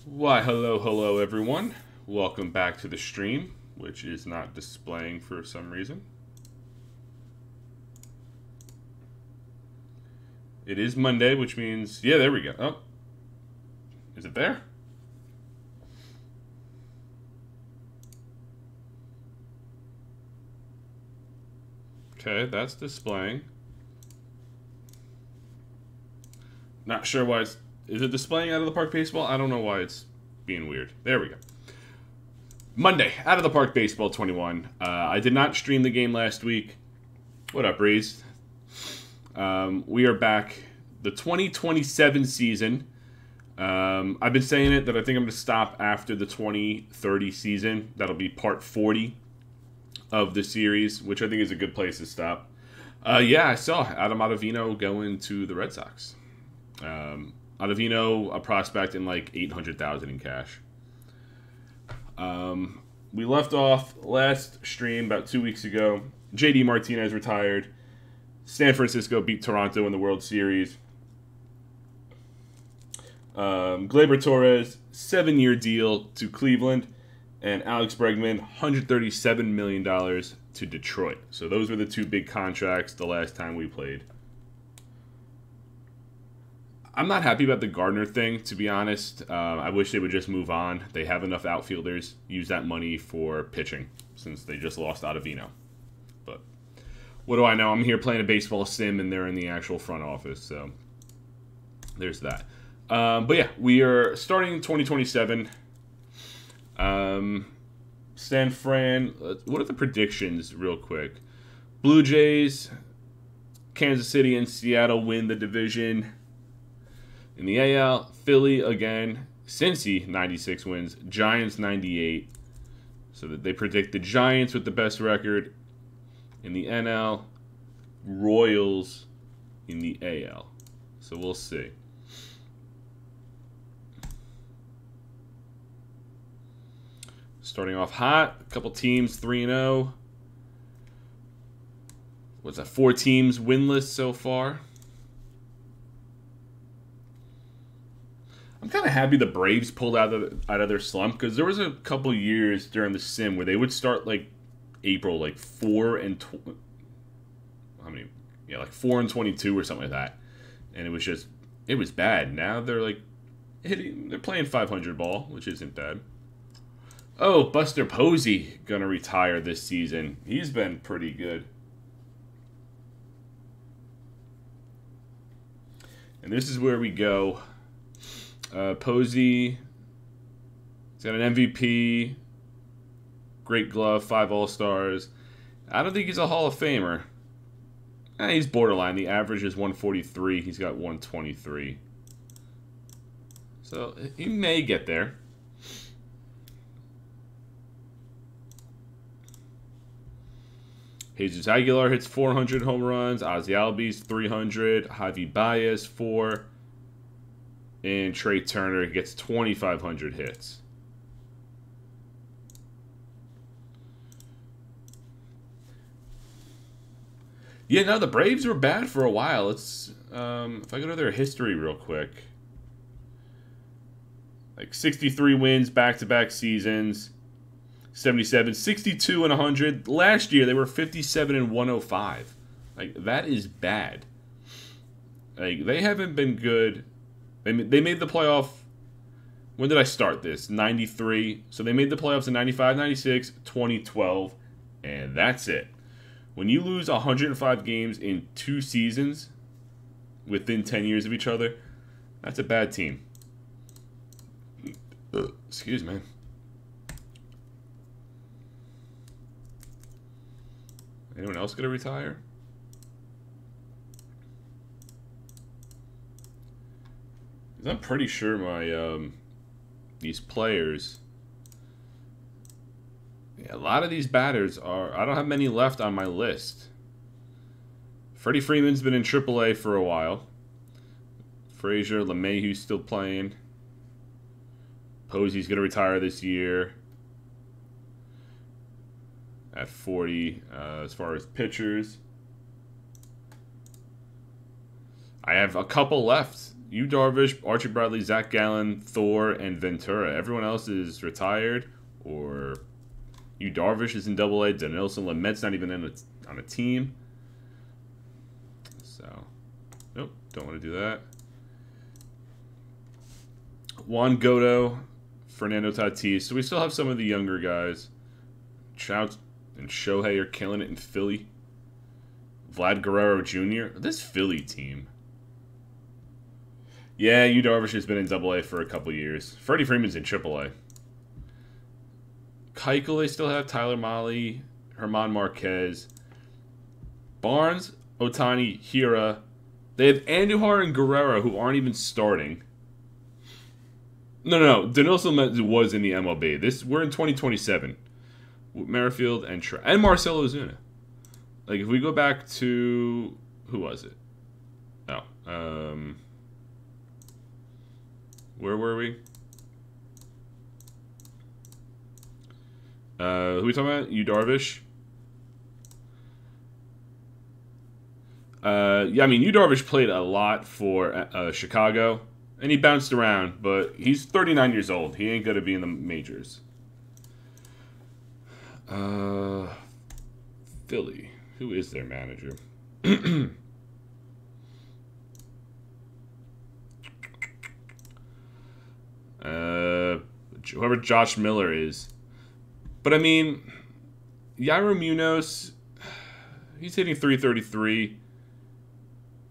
Why, hello, everyone. Welcome back to the stream, which is not displaying for some reason. It is Monday, which means, yeah, there we go. Oh, is it there? Okay, that's displaying. Not sure why it's... Is it displaying out of the park baseball? I don't know why it's being weird. There we go. Monday, out of the park baseball 21. I did not stream the game last week. What up, Breeze? We are back. The 2027 season. I've been saying it that I think I'm going to stop after the 2030 season. That'll be part 40 of the series, which I think is a good place to stop. Yeah, I saw Adam Ottavino going to the Red Sox. Ottavino, a prospect in like $800,000 in cash. We left off last stream about 2 weeks ago. JD Martinez retired. San Francisco beat Toronto in the World Series. Gleyber Torres, 7-year deal to Cleveland. And Alex Bregman, $137 million to Detroit. So those were the two big contracts the last time we played. I'm not happy about the Gardner thing, to be honest. I wish they would just move on. They have enough outfielders. Use that money for pitching, since they just lost Ottavino. But what do I know? I'm here playing a baseball sim, and they're in the actual front office. So there's that. But yeah, we are starting 2027. San Fran, what are the predictions real quick? Blue Jays, Kansas City, and Seattle win the division. In the AL, Philly again, Cincy 96 wins, Giants 98. So that they predict the Giants with the best record. In the NL, Royals in the AL. So we'll see. Starting off hot, a couple teams 3-0. What's that? 4 teams winless so far. I'm kind of happy the Braves pulled out of their slump, because there was a couple years during the sim where they would start like April, like 4-22 or something like that, and it was bad. Now they're like they're playing 500 ball, which isn't bad. Oh, Buster Posey gonna retire this season. He's been pretty good. And this is where we go. Posey, he's got an MVP, great glove, 5 All-Stars. I don't think he's a Hall of Famer. He's borderline. The average is 143. He's got 123. So he may get there. Jesus Aguilar hits 400 home runs. Ozzie Albies, 300. Javi Baez, 4. And Trey Turner gets 2,500 hits. Yeah, no, the Braves were bad for a while. Let's, if I go to their history real quick. Like 63 wins, back-to-back seasons. 77, 62, and 100. Last year, they were 57 and 105. Like, that is bad. Like, they haven't been good. They made the playoff. When did I start this? 93. So they made the playoffs in 95, 96, 2012, and that's it. When you lose 105 games in 2 seasons within 10 years of each other, that's a bad team. Excuse me. Anyone else going to retire? I'm pretty sure my these players, yeah, a lot of these batters are. I don't have many left on my list. Freddie Freeman's been in AAA for a while. Frazier, LeMahieu's still playing. Posey's gonna retire this year at 40. As far as pitchers, I have a couple left. Yu Darvish, Archie Bradley, Zach Gallen, Thor, and Ventura. Everyone else is retired, or Yu Darvish is in Double-A. Dinelson Lamet's not even on a team. So, nope, don't want to do that. Juan Godo, Fernando Tatis. So we still have some of the younger guys. Trout and Shohei are killing it in Philly. Vlad Guerrero Jr. This Philly team. Yeah, Yu Darvish has been in Double-A for a couple years. Freddie Freeman's in Triple-A. Keuchel, they still have Tyler Mahle, Herman Marquez, Barnes, Otani, Hira. They have Andujar and Guerrero, who aren't even starting. No. Dinelson was in the MLB. We're in 2027. Merrifield and Marcelo Ozuna. Like, if we go back to... Who was it? Oh. Where were we? Who are we talking about? Yu Darvish? Yeah, I mean, Yu Darvish played a lot for Chicago, and he bounced around, but he's 39 years old. He ain't going to be in the majors. Philly. Who is their manager? Whoever Josh Miller is. But I mean, Yairo Munoz, he's hitting 333.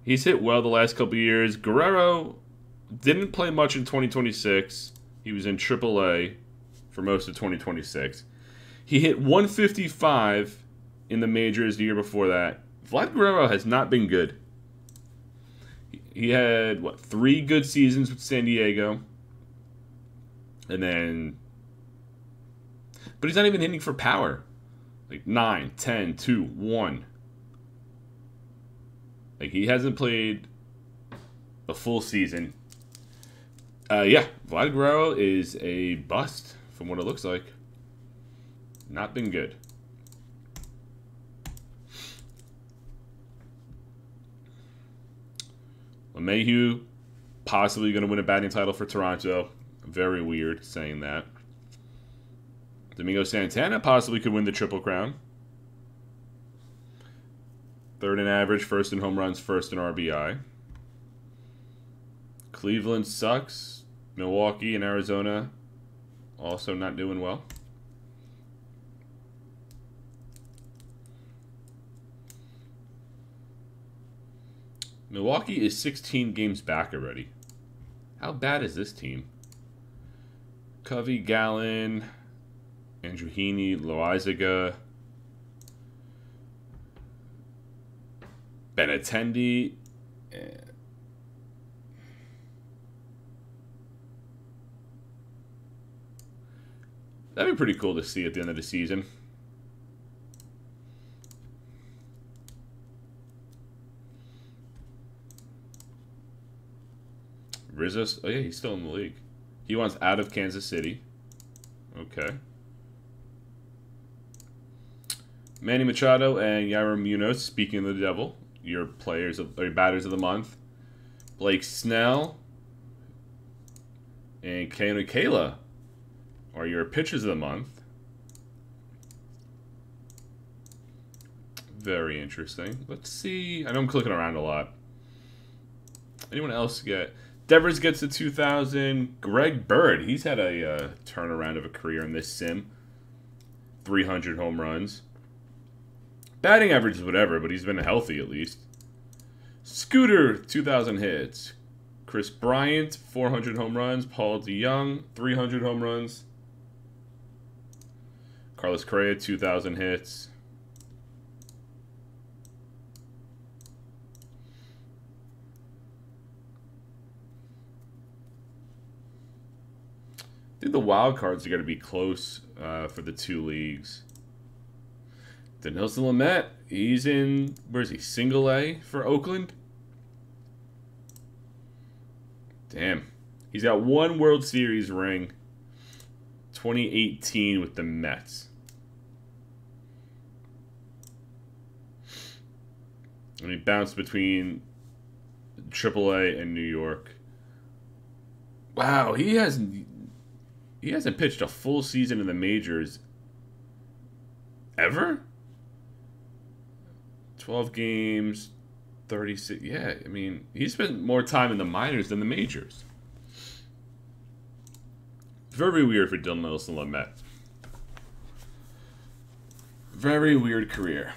He's hit well the last couple years. Guerrero didn't play much in 2026. He was in AAA for most of 2026. He hit 155 in the majors the year before that. Vlad Guerrero has not been good. He had, 3 good seasons with San Diego. And then... But he's not even hitting for power. Like 9, 10, 2, 1. Like, he hasn't played a full season. Yeah, Vlad Guerrero is a bust from what it looks like. Not been good. LeMahieu possibly going to win a batting title for Toronto. Very weird saying that. Domingo Santana possibly could win the Triple Crown. 3rd in average, 1st in home runs, 1st in RBI. Cleveland sucks. Milwaukee and Arizona also not doing well. Milwaukee is 16 games back already. How bad is this team? Covey, Gallen, Andrew Heaney, Loizaga, Benintendi. That'd be pretty cool to see at the end of the season. Rizzo, oh yeah, he's still in the league. He wants out of Kansas City. Okay. Manny Machado and Yairo Munoz, speaking of the devil, your batters of the month. Blake Snell and Keanu Kayla are your pitchers of the month. Very interesting. Let's see. I know I'm clicking around a lot. Anyone else get... Devers gets to 2,000. Greg Bird, he's had a turnaround of a career in this sim. 300 home runs. Batting average is whatever, but he's been healthy at least. Scooter, 2,000 hits. Chris Bryant, 400 home runs. Paul DeYoung, 300 home runs. Carlos Correa, 2,000 hits. I think the wild cards are going to be close for the 2 leagues. Dinelson Lamet, he's in, where is he, Single A for Oakland? Damn. He's got 1 World Series ring, 2018 with the Mets. And he bounced between AAA and New York. Wow, he hasn't pitched a full season in the majors ever? 12 games, 36. Yeah, I mean, he spent more time in the minors than the majors. Very weird for Dylan Nelson Lamet. Very weird career.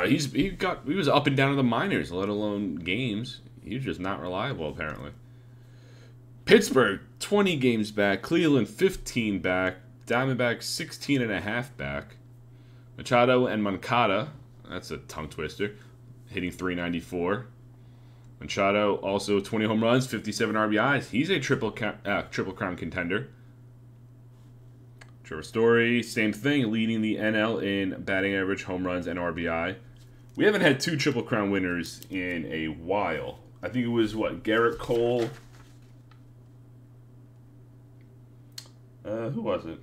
He was up and down in the minors, let alone games. He was just not reliable, apparently. Pittsburgh, 20 games back. Cleveland, 15 back. Diamondbacks, 16.5 back. Machado and Moncada, that's a tongue twister, hitting .394. Machado also 20 home runs, 57 RBIs. He's a triple crown contender. Trevor Story, same thing, leading the NL in batting average, home runs, and RBI. We haven't had two Triple Crown winners in a while. I think it was, Gerrit Cole. Who was it?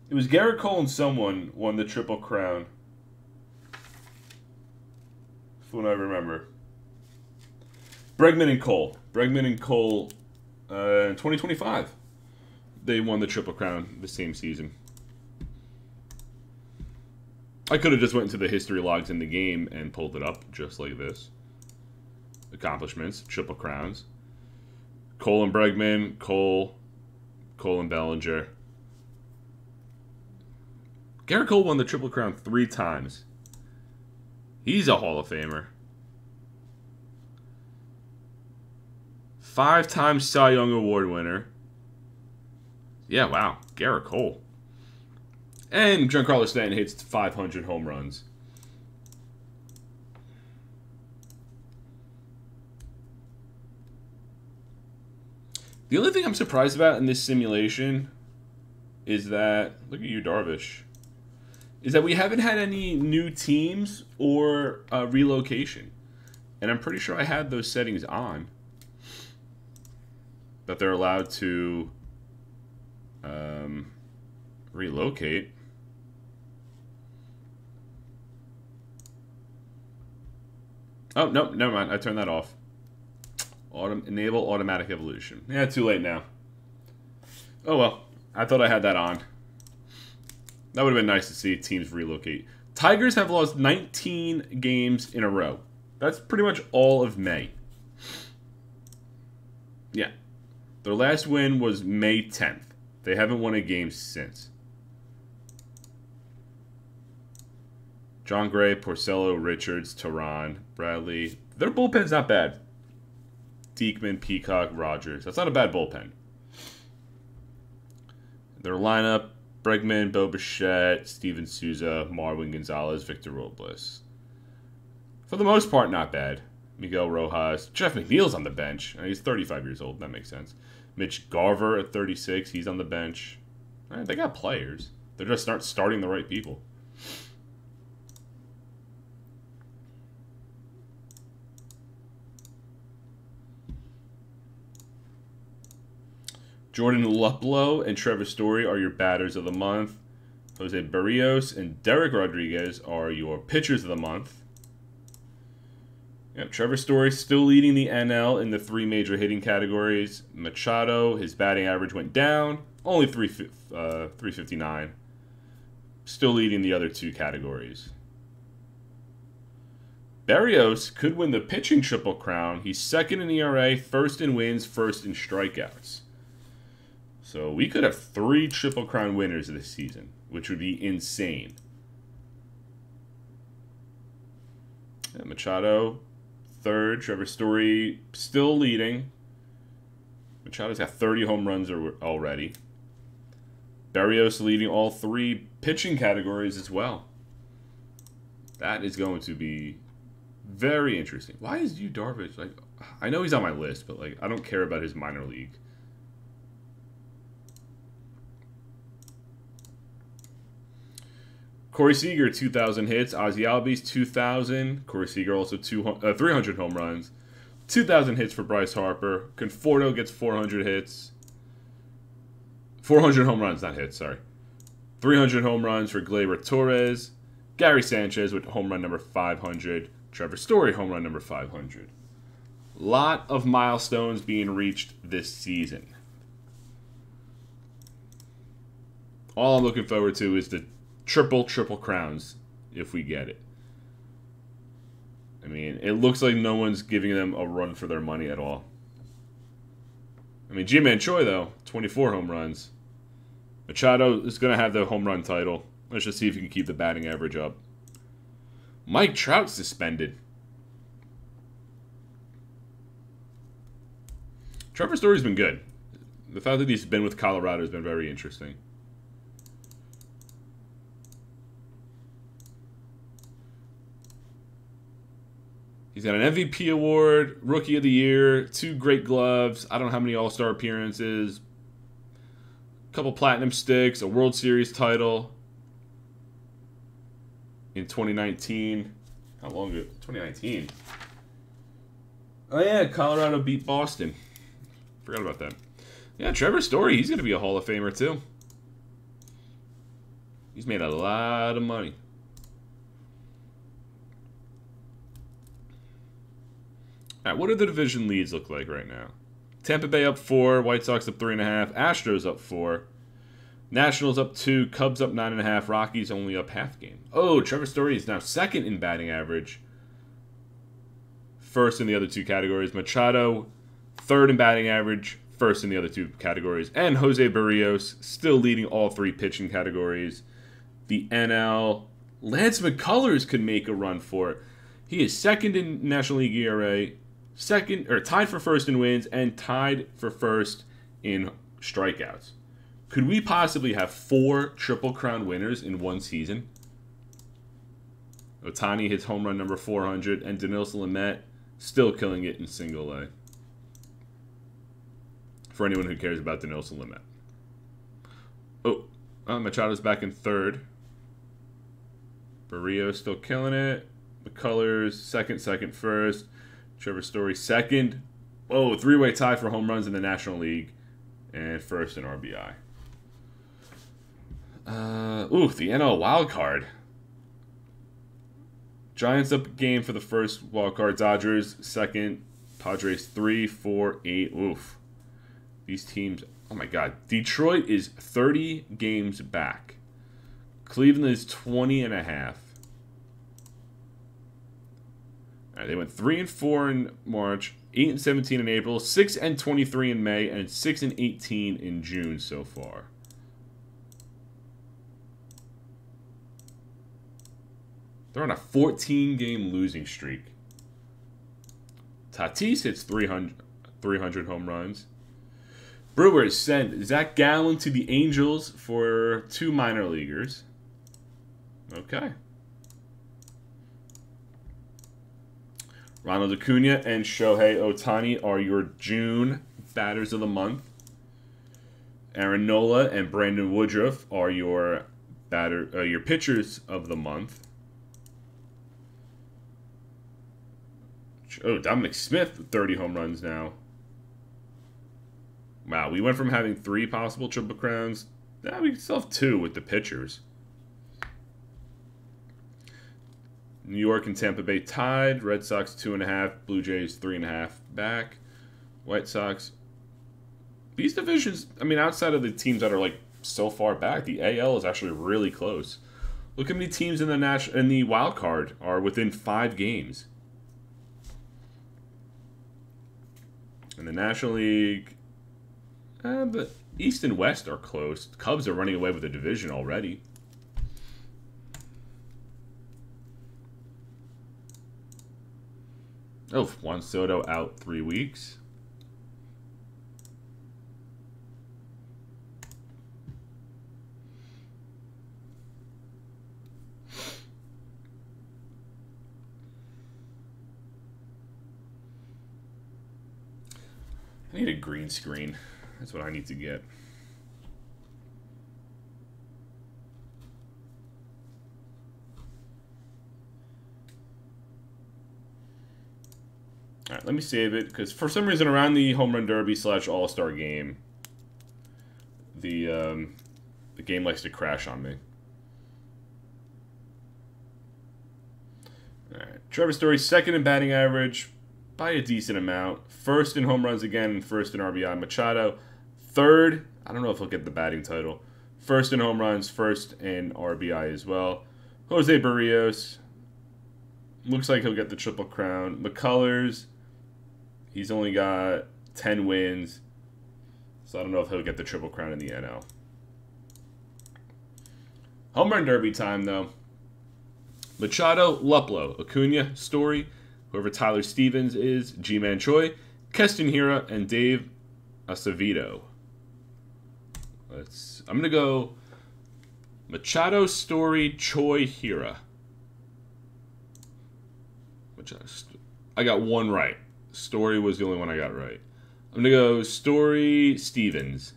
It was Gerrit Cole and someone won the Triple Crown. From what I remember. Bregman and Cole. In 2025. They won the Triple Crown the same season. I could have just went into the history logs in the game and pulled it up just like this. Accomplishments, Triple Crowns. Cole and Bregman, Cole and Bellinger. Gerrit Cole won the Triple Crown 3 times. He's a Hall of Famer. 5-time Cy Young Award winner. Yeah, wow. Gerrit Cole. And Giancarlo Stanton hits 500 home runs. The only thing I'm surprised about in this simulation is that, look at you, Darvish, is that we haven't had any new teams or relocation. And I'm pretty sure I had those settings on. That they're allowed to relocate. Oh, nope, never mind. I turned that off. Enable automatic evolution. Yeah, too late now. Oh, well. I thought I had that on. That would have been nice to see teams relocate. Tigers have lost 19 games in a row. That's pretty much all of May. Yeah. Their last win was May 10th. They haven't won a game since. John Gray, Porcello, Richards, Tehran, Bradley. Their bullpen's not bad. Diekman, Peacock, Rogers. That's not a bad bullpen. Their lineup, Bregman, Bo Bichette, Steven Souza, Marwin Gonzalez, Victor Robles. For the most part, not bad. Miguel Rojas. Jeff McNeil's on the bench. He's 35 years old. That makes sense. Mitch Garver at 36. He's on the bench. All right, they got players. They're just starting the right people. Jordan Luplow and Trevor Story are your batters of the month. Jose Barrios and Derek Rodriguez are your pitchers of the month. Yep, Trevor Story still leading the NL in the 3 major hitting categories. Machado, his batting average went down. Only 359. Still leading the other 2 categories. Barrios could win the pitching Triple Crown. He's second in ERA, first in wins, first in strikeouts. So we could have 3 Triple Crown winners this season, which would be insane. Yeah, Machado, third. Trevor Story still leading. Machado's got 30 home runs already. Barrios leading all 3 pitching categories as well. That is going to be very interesting. Why is Yu Darvish, I know he's on my list, but I don't care about his minor league. Corey Seager, 2,000 hits. Ozzie Albies, 2,000. Corey Seager also 300 home runs. 2,000 hits for Bryce Harper. Conforto gets 400 hits. 400 home runs, not hits, sorry. 300 home runs for Gleyber Torres. Gary Sanchez with home run number 500. Trevor Story, home run number 500. Lot of milestones being reached this season. All I'm looking forward to is the triple crowns, if we get it. I mean, it looks like no one's giving them a run for their money at all. I mean, Ji-Man Choi, though, 24 home runs. Machado is going to have the home run title. Let's just see if he can keep the batting average up. Mike Trout suspended. Trevor Story's been good. The fact that he's been with Colorado has been very interesting. He's got an MVP award, Rookie of the Year, 2 Great Gloves, I don't know how many All-Star appearances, a couple Platinum Sticks, a World Series title in 2019. How long ago? 2019. Oh yeah, Colorado beat Boston. Forgot about that. Yeah, Trevor Story, he's going to be a Hall of Famer too. He's made a lot of money. All right, what do the division leads look like right now? Tampa Bay up 4, White Sox up 3.5, Astros up 4, Nationals up 2, Cubs up 9.5, Rockies only up half game. Oh, Trevor Story is now second in batting average. First in the other 2 categories. Machado, third in batting average, first in the other 2 categories. And Jose Barrios still leading all 3 pitching categories. The NL, Lance McCullers could make a run for it. He is second in National League ERA, tied for first in wins, and tied for first in strikeouts. Could we possibly have 4 Triple Crown winners in one season? Ohtani hits home run number 400, and Dinelson Lamet still killing it in single A. For anyone who cares about Dinelson Lamet. Oh, Machado's back in third. Barrios still killing it. McCullers, second, first. Trevor Story, second. Oh, 3-way tie for home runs in the National League. And first in RBI. The NL wild card. Giants up a game for the first wild card. Dodgers, second. Padres, 3, 4, 8. Oof. These teams, oh my God. Detroit is 30 games back. Cleveland is 20.5. All right, they went 3-4 in March, 8-17 in April, 6-23 in May, and 6-18 in June so far. They're on a 14-game losing streak. Tatis hits 300 home runs. Brewers send Zach Gallen to the Angels for 2 minor leaguers. Okay. Ronald Acuna and Shohei Ohtani are your June batters of the month. Aaron Nola and Brandon Woodruff are your pitchers of the month. Oh, Dominic Smith, 30 home runs now. Wow, we went from having 3 possible Triple Crowns. Now we still have 2 with the pitchers. New York and Tampa Bay tied. Red Sox 2.5. Blue Jays 3.5 back. White Sox. These divisions, I mean, outside of the teams that are like so far back, the AL is actually really close. Look how many teams in the wild card are within 5 games. In the National League, the East and West are close. Cubs are running away with the division already. Oh, Juan Soto out 3 weeks. I need a green screen. That's what I need to get. All right, let me save it, because for some reason around the Home Run Derby / All-Star game, the game likes to crash on me. All right. Trevor Story, second in batting average by a decent amount. First in home runs again, and first in RBI. Machado, third. I don't know if he'll get the batting title. First in home runs, first in RBI as well. Jose Barrios, looks like he'll get the Triple Crown. McCullers, he's only got 10 wins, so I don't know if he'll get the Triple Crown in the NL. Home Run Derby time, though. Machado, Luplow, Acuna, Story, whoever Tyler Stevens is, G-Man Choi, Keston Hiura, and Dave Acevedo. I'm going to go Machado, Story, Choi, Hiura. I got one right. Story was the only one I got right. I'm going to go Story, Stevens.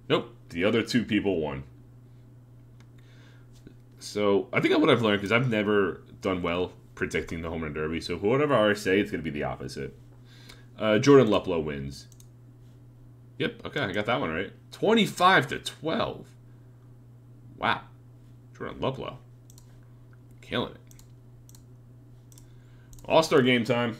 Nope. The other two people won. So, I think what I've learned, because I've never done well predicting the Home Run Derby, so whatever I say, it's going to be the opposite. Jordan Luplow wins. Yep, okay, I got that one right. 25-12. Wow. Jordan Luplow. Killing it. All-Star game time.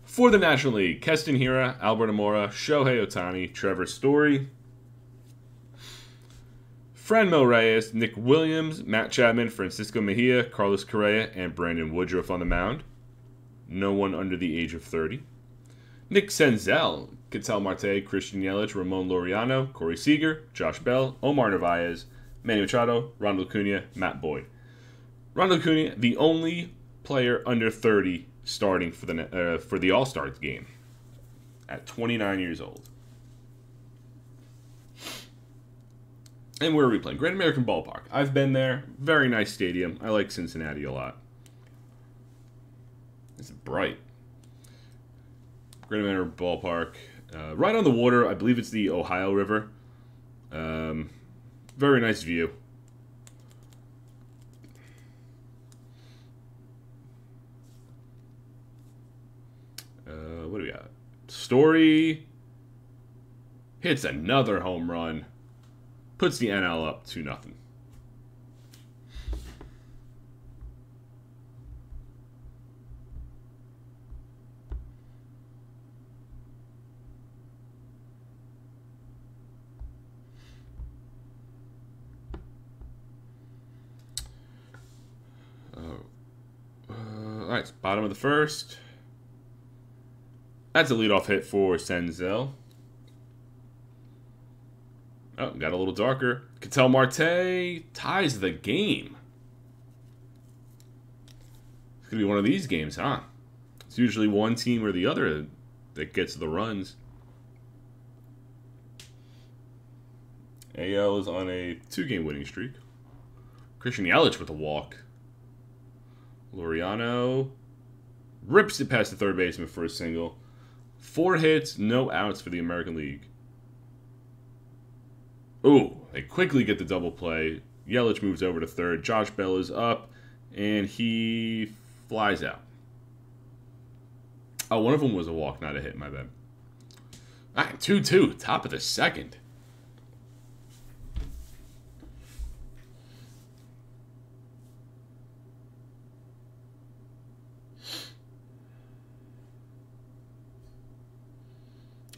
For the National League, Keston Hiura, Albert Amora, Shohei Ohtani, Trevor Story, Franmil Reyes, Nick Williams, Matt Chapman, Francisco Mejia, Carlos Correa, and Brandon Woodruff on the mound. No one under the age of 30. Nick Senzel, Ketel Marte, Christian Yelich, Ramon Laureano, Corey Seager, Josh Bell, Omar Narvaez, Manny Machado, Ronald Acuna, Matt Boyd. Ronald Acuna, the only player under 30 starting for the All-Star game at 29 years old. And where are we playing? Great American Ballpark. I've been there. Very nice stadium. I like Cincinnati a lot. It's bright. Great American Ballpark. Right on the water. I believe it's the Ohio River. Very nice view. What do we got? Story hits another home run. Puts the NL up 2-0. All right, bottom of the first. That's a leadoff hit for Senzel. Oh, got a little darker. Ketel Marte ties the game. It's going to be one of these games, huh? It's usually one team or the other that gets the runs. AL is on a 2-game winning streak. Christian Yelich with a walk. Laureano rips it past the third baseman for a single. 4 hits, no outs for the American League. Ooh, they quickly get the double play. Yelich moves over to third. Josh Bell is up, and he flies out. Oh, one of them was a walk, not a hit, my bad. All right, 2-2, top of the second.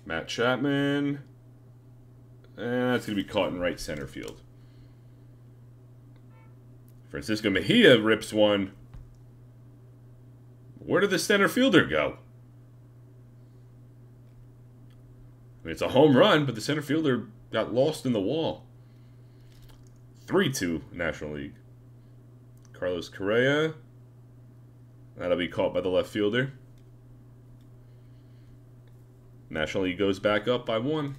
Matt Chapman. And that's going to be caught in right center field. Francisco Mejia rips one. Where did the center fielder go? I mean, it's a home run, but the center fielder got lost in the wall. 3-2 National League. Carlos Correa. That'll be caught by the left fielder. National League goes back up by 1.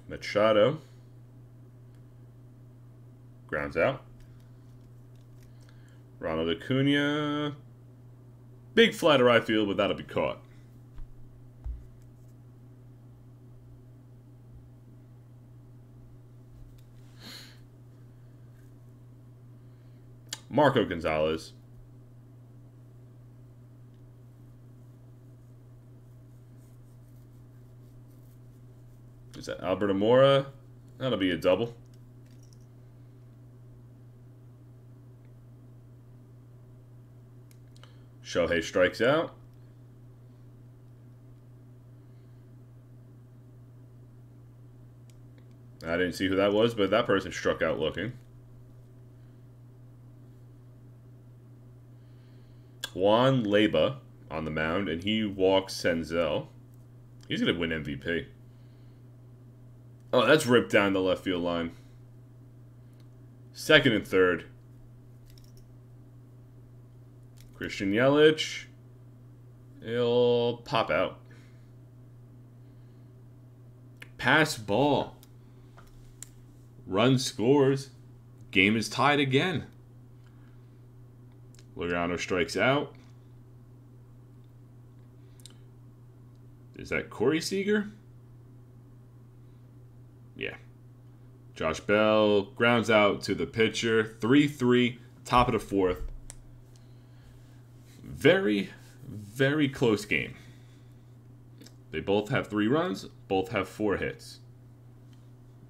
Machado grounds out. Ronald Acuna, big fly to right field, but that'll be caught. Marco Gonzalez. Is that Alberto Mora? That'll be a double. Shohei strikes out. I didn't see who that was, but that person struck out looking. Juan Leyba on the mound, and he walks Senzel. He's going to win MVP. Oh, that's ripped down the left field line. Second and third. Christian Yelich. He'll pop out. Pass ball. Run scores. Game is tied again. Logano strikes out. Is that Corey Seager? Yeah. Josh Bell grounds out to the pitcher. 3-3, top of the fourth. Very, very close game. They both have 3 runs. Both have 4 hits.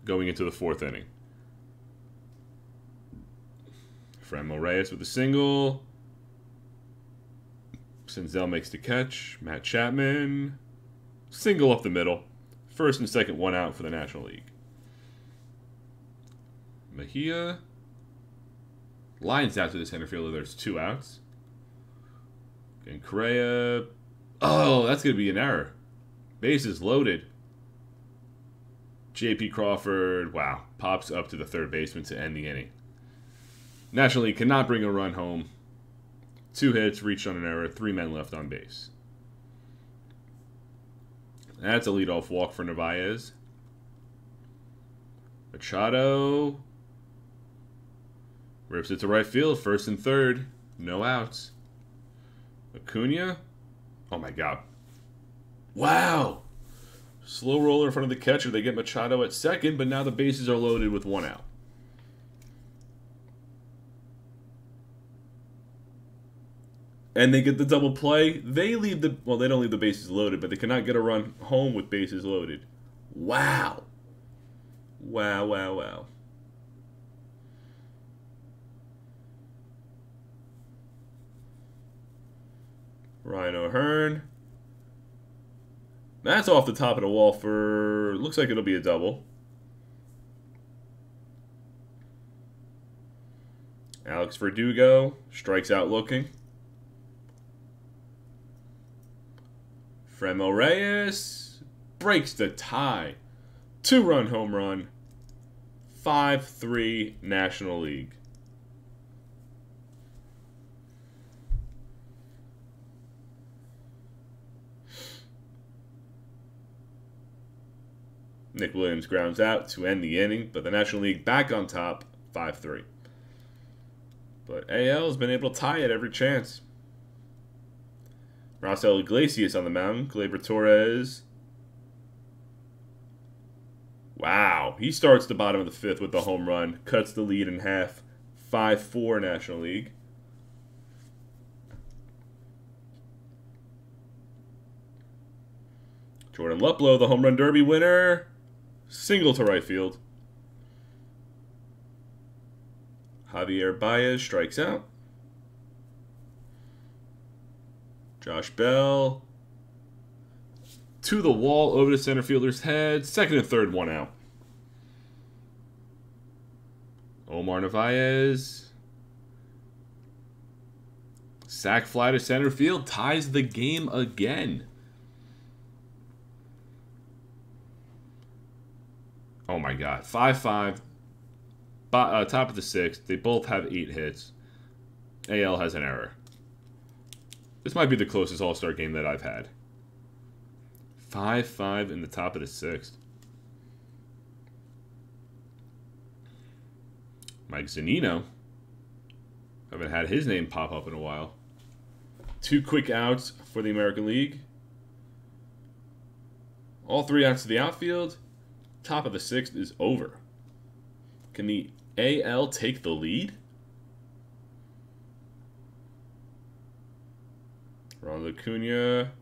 Going into the 4th inning. Franmil Reyes with a single. Senzel makes the catch. Matt Chapman. Single up the middle. First and second, 1 out for the National League. Mejia. Lines out to the center fielder. There's 2 outs. And Correa. Oh, that's going to be an error. Bases loaded. J.P. Crawford, wow, pops up to the third baseman to end the inning. National League cannot bring a run home. 2 hits, reached on an error, 3 men left on base. That's a leadoff walk for Narvaez. Machado rips it to right field, first and third, no outs. Acuna, oh my God. Wow! Slow roller in front of the catcher. They get Machado at second, but now the bases are loaded with 1 out. And they get the double play. They leave the... Well, they don't leave the bases loaded, but they cannot get a run home with bases loaded. Wow. Wow, wow, wow. Ryan O'Hearn. That's off the top of the wall for... Looks like it'll be a double. Alex Verdugo strikes out looking. Franmil Reyes breaks the tie. 2-run home run. 5-3 National League. Nick Williams grounds out to end the inning, but the National League back on top, 5-3. But AL has been able to tie it every chance. Raisel Iglesias on the mound. Gleyber Torres. Wow. He starts the bottom of the 5th with the home run. Cuts the lead in half. 5-4 National League. Jordan Luplow, the home run derby winner. Single to right field. Javier Baez strikes out. Josh Bell. To the wall, over the center fielder's head. Second and third, 1 out. Omar Narvaez. Sac fly to center field. Ties the game again. Oh my God. 5-5. Top of the 6th. They both have 8 hits. AL has an error. This might be the closest All-Star game that I've had. 5-5 in the top of the 6th. Mike Zunino. Haven't had his name pop up in a while. 2 quick outs for the American League. All 3 outs to the outfield. Top of the 6th is over. Can the AL take the lead? Ronald Acuna.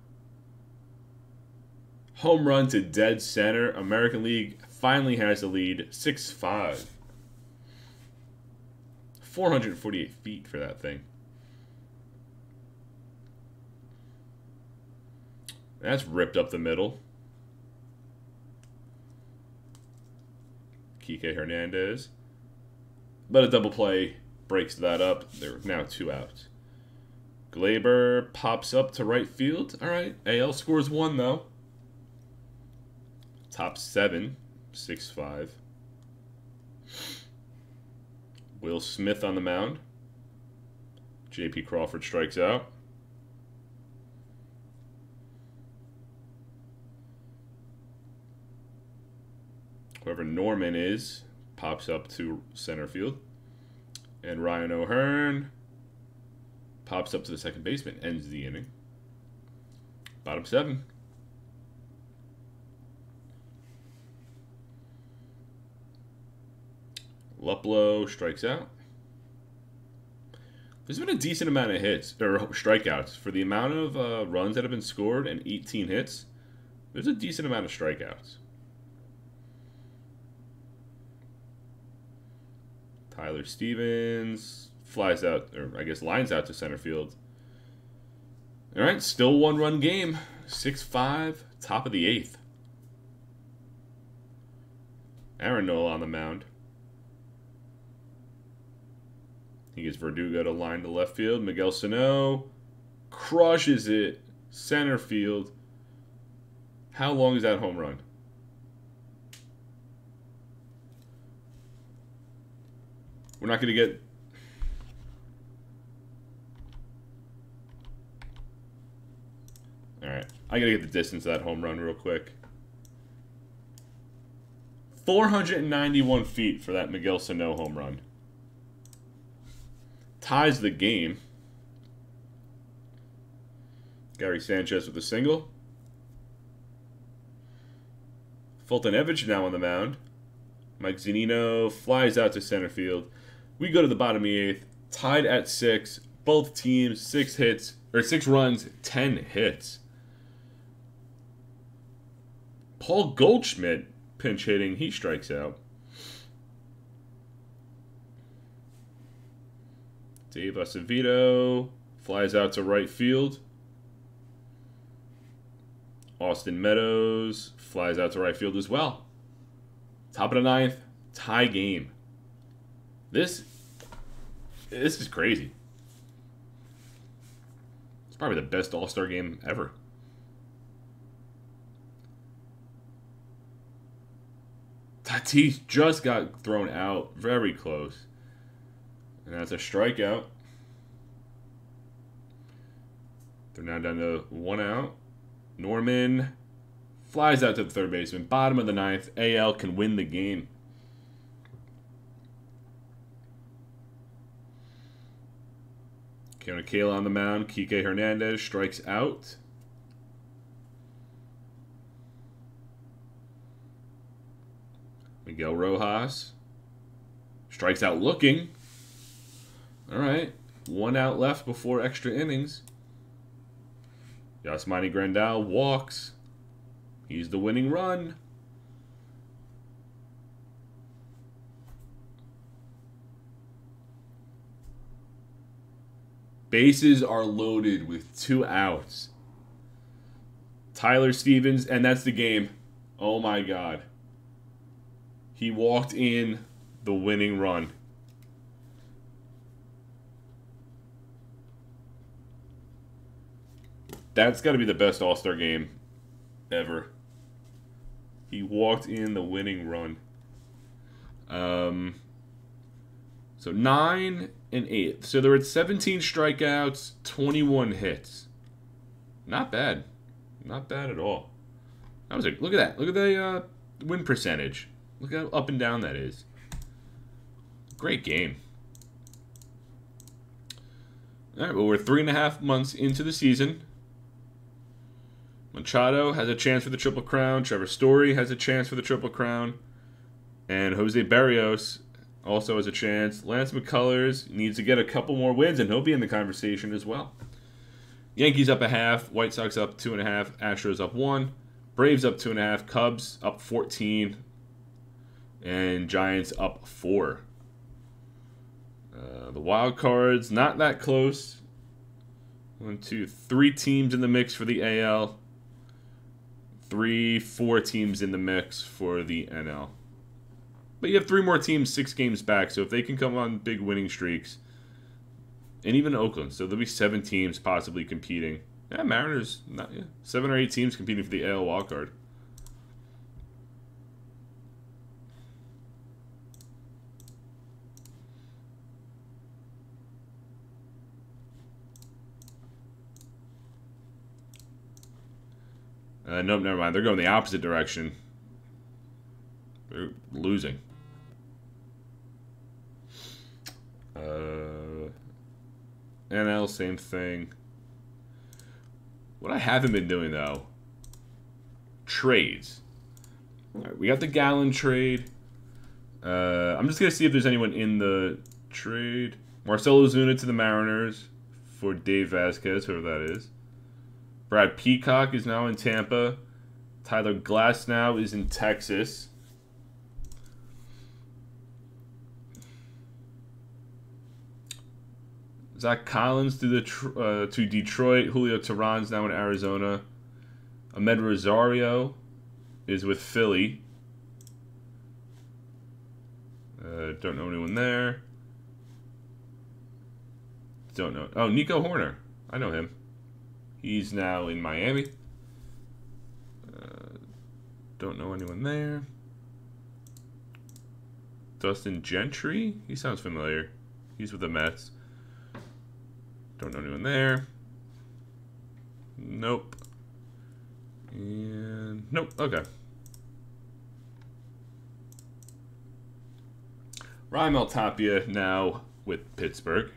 Home run to dead center. American League finally has the lead. 6-5. 448 feet for that thing. That's ripped up the middle. Kike Hernandez. But a double play breaks that up. They're now 2 out. Glaber pops up to right field. All right. AL scores 1, though. Top 7. 6-5. Will Smith on the mound. J.P. Crawford strikes out. Whoever Norman is pops up to center field. And Ryan O'Hearn pops up to the second baseman. Ends the inning. Bottom 7. Luplow strikes out. There's been a decent amount of hits, or strikeouts. For the amount of runs that have been scored and 18 hits, there's a decent amount of strikeouts. Tyler Stevens flies out, or I guess lines out to center field. All right, still 1-run game. 6-5, top of the 8th. Aaron Nola on the mound. He gets Verdugo to line to left field. Miguel Sano crushes it. Center field. How long is that home run? We're not going to get... All right. I got to get the distance of that home run real quick. 491 feet for that Miguel Sano home run. Ties the game. Gary Sanchez with a single. Fulton-Evich now on the mound. Mike Zunino flies out to center field. We go to the bottom of the 8th, tied at 6. Both teams 6 hits, or 6 runs, 10 hits. Paul Goldschmidt pinch hitting, he strikes out. Dave Acevedo flies out to right field. Austin Meadows flies out to right field as well. Top of the 9th, tie game. This is crazy. It's probably the best All-Star game ever. Tatis just got thrown out. Very close. And that's a strikeout. They're now down to 1 out. Norman flies out to the third baseman. Bottom of the 9th. AL can win the game. Keone Kela on the mound. Kike Hernandez strikes out. Miguel Rojas strikes out looking. All right. 1 out left before extra innings. Yasmani Grandal walks. He's the winning run. Bases are loaded with 2 outs. Tyler Stevens, and that's the game. Oh my God. He walked in the winning run. That's got to be the best All-Star game ever. He walked in the winning run. So 9 and 8. So there were 17 strikeouts, 21 hits. Not bad. Not bad at all. That was look at that. Look at the win percentage. Look how up and down that is. Great game. All right, well, we're 3.5 months into the season. Machado has a chance for the Triple Crown. Trevor Story has a chance for the Triple Crown. And Jose Barrios also has a chance. Lance McCullers needs to get a couple more wins, and he'll be in the conversation as well. Yankees up 0.5. White Sox up 2.5. Astros up 1. Braves up 2.5. Cubs up 14. And Giants up 4. The wild cards, not that close. 1, 2, 3 teams in the mix for the AL. 4 teams in the mix for the NL. But you have 3 more teams 6 games back, so if they can come on big winning streaks, and even Oakland, so there'll be 7 teams possibly competing. Yeah, Mariners, 7 or 8 teams competing for the AL wildcard. Nope, never mind. They're going the opposite direction. They're losing. NL, same thing. What I haven't been doing, though, trades. All right, we got the Gallon trade. I'm just going to see if there's anyone in the trade. Marcell Ozuna to the Mariners for Dave Vasquez, whoever that is. Brad Peacock is now in Tampa. Tyler Glasnow is in Texas. Zach Collins to Detroit. Julio Teheran's now in Arizona. Ahmed Rosario is with Philly. Don't know anyone there. Don't know. Oh, Nico Horner. I know him. He's now in Miami. Don't know anyone there. Dustin Gentry? He sounds familiar. He's with the Mets. Don't know anyone there. Nope. And nope. Okay. Raimel Tapia now with Pittsburgh.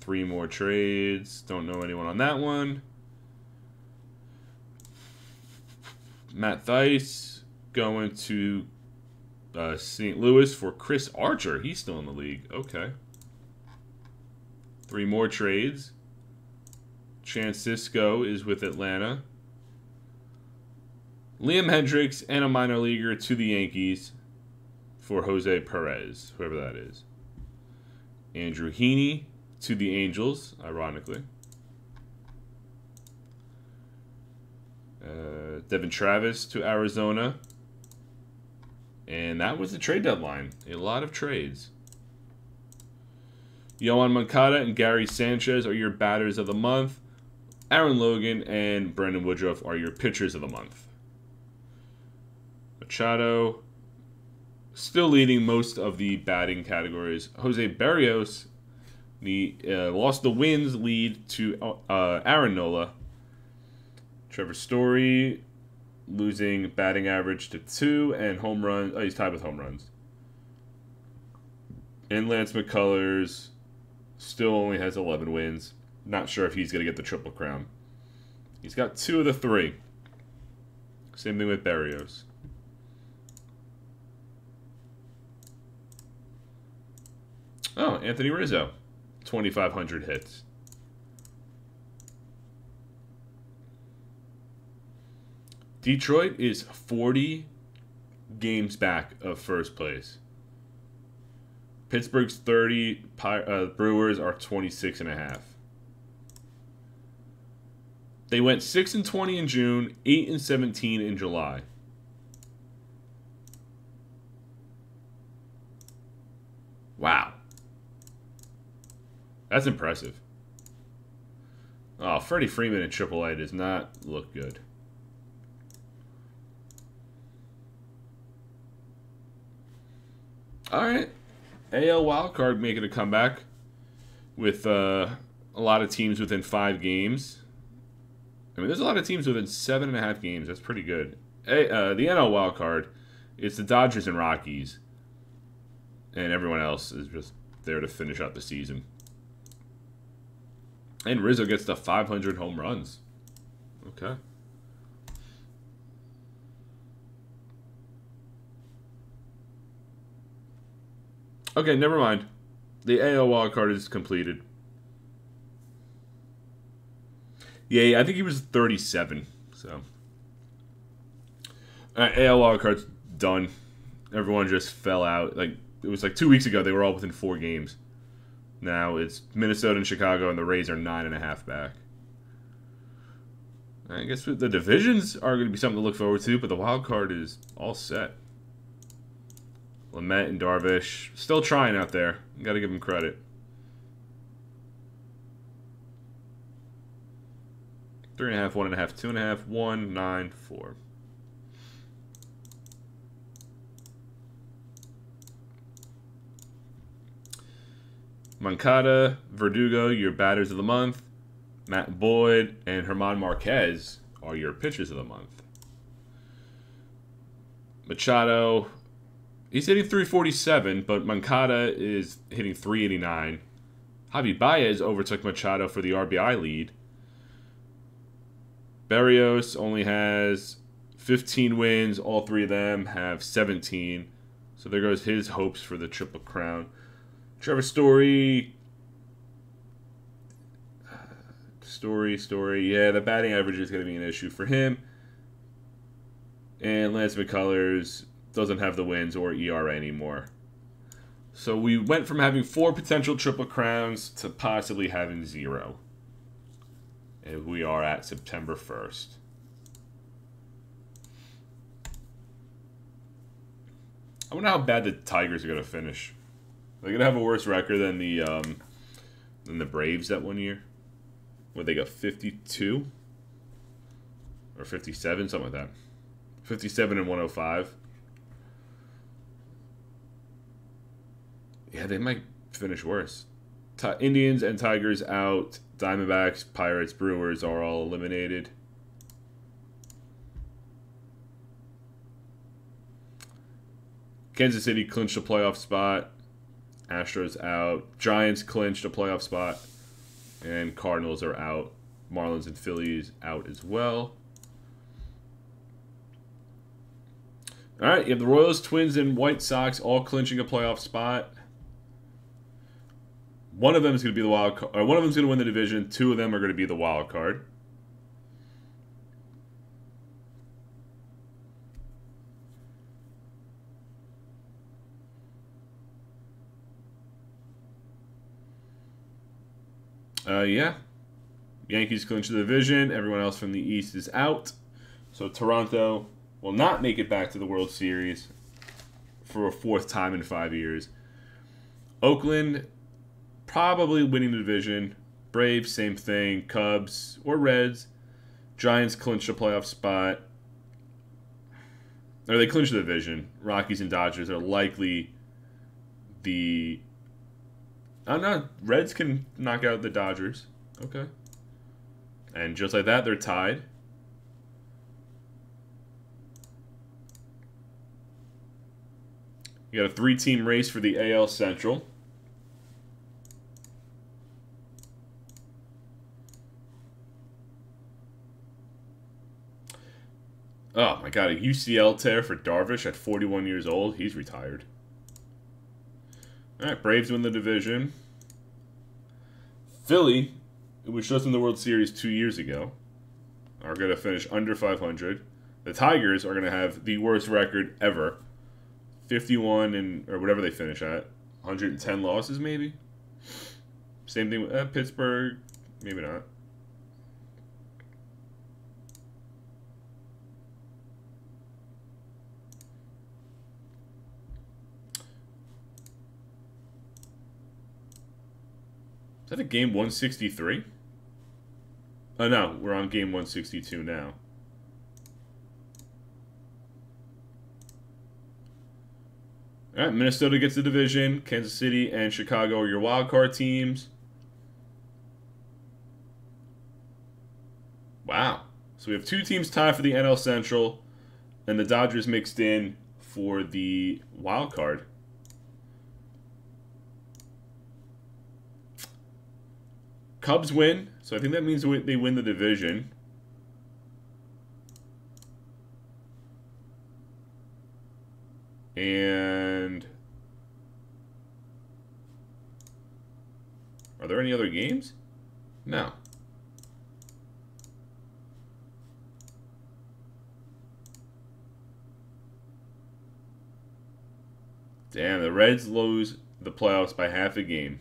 3 more trades. Don't know anyone on that one. Matt Thaiss going to St. Louis for Chris Archer. He's still in the league. Okay. 3 more trades. Chance Sisco is with Atlanta. Liam Hendricks and a minor leaguer to the Yankees for Jose Perez, whoever that is. Andrew Heaney to the Angels, ironically. Devin Travis to Arizona. And that was the trade deadline. A lot of trades. Yohan Moncada and Gary Sanchez are your batters of the month. Aaron Logan and Brandon Woodruff are your pitchers of the month. Machado still leading most of the batting categories. Jose Berrios lost the wins lead to Aaron Nola. Trevor Story losing batting average to 2 and home runs. Oh, he's tied with home runs. And Lance McCullers still only has 11 wins. Not sure if he's going to get the Triple Crown. He's got 2 of the 3. Same thing with Berrios. Oh, Anthony Rizzo. 2,500 hits. Detroit is 40 games back of first place. Pittsburgh's 30. Brewers are 26.5. They went 6-20 in June, 8-17 in July. Wow. That's impressive. Oh, Freddie Freeman in AAA does not look good. All right. AL wildcard making a comeback with a lot of teams within 5 games. I mean, there's a lot of teams within 7.5 games. That's pretty good. The NL wildcard, it's the Dodgers and Rockies. And everyone else is just there to finish out the season. And Rizzo gets to 500 home runs. Okay. Okay, never mind. The AL wildcard is completed. Yeah, I think he was 37. So, AL wildcard's done. Everyone just fell out. Like it was like 2 weeks ago, they were all within 4 games. Now it's Minnesota and Chicago, and the Rays are 9.5 back. I guess the divisions are going to be something to look forward to, but the wild card is all set. Lamet and Darvish still trying out there. You got to give them credit. 3.5, 1.5, 2.5, 1, 9, 4. Moncada, Verdugo, your batters of the month. Matt Boyd and German Marquez are your pitchers of the month. Machado, he's hitting 347, but Moncada is hitting 389. Javi Baez overtook Machado for the RBI lead. Berrios only has 15 wins. All 3 of them have 17. So there goes his hopes for the Triple Crown. Trevor Story. Yeah, the batting average is going to be an issue for him. And Lance McCullers doesn't have the wins or ERA anymore. So we went from having 4 potential Triple Crowns to possibly having 0. And we are at September 1st. I wonder how bad the Tigers are going to finish. They're going to have a worse record than the Braves that one year. Where they got 52 or 57, something like that. 57 and 105. Yeah, they might finish worse. Indians and Tigers out. Diamondbacks, Pirates, Brewers are all eliminated. Kansas City clinched a playoff spot. Astros out. Giants clinched a playoff spot. And Cardinals are out. Marlins and Phillies out as well. All right, you have the Royals, Twins, and White Sox all clinching a playoff spot. One of them is going to be the wild card. One of them is going to win the division. 2 of them are going to be the wild card. Yeah. Yankees clinch the division. Everyone else from the East is out. So Toronto will not make it back to the World Series for a 4th time in 5 years. Oakland probably winning the division. Braves, same thing. Cubs or Reds. Giants clinch a playoff spot. Or they clinch the division. Rockies and Dodgers are likely the... Oh, no. Reds can knock out the Dodgers. Okay. And just like that, they're tied. You got a 3-team race for the AL Central. Oh, my God. A UCL tear for Darvish at 41 years old. He's retired. All right, Braves win the division. Philly, which just in the World Series 2 years ago, are going to finish under 500. The Tigers are going to have the worst record ever. 51 and or whatever they finish at. 110 losses, maybe? Same thing with Pittsburgh. Maybe not. Is that a game 163? Oh, no. We're on game 162 now. All right, Minnesota gets the division. Kansas City and Chicago are your wildcard teams. Wow. So we have 2 teams tied for the NL Central, and the Dodgers mixed in for the wildcard. Cubs win, so I think that means they win the division. And are there any other games? No. Damn, the Reds lose the playoffs by half a game.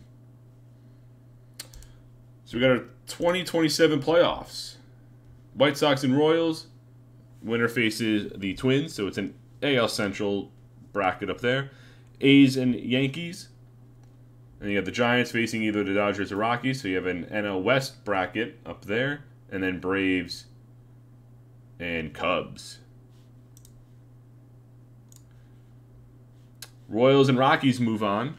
So we got our 2027 playoffs. White Sox and Royals. Winner faces the Twins, so it's an AL Central bracket up there. A's and Yankees. And you have the Giants facing either the Dodgers or Rockies, so you have an NL West bracket up there. And then Braves and Cubs. Royals and Rockies move on.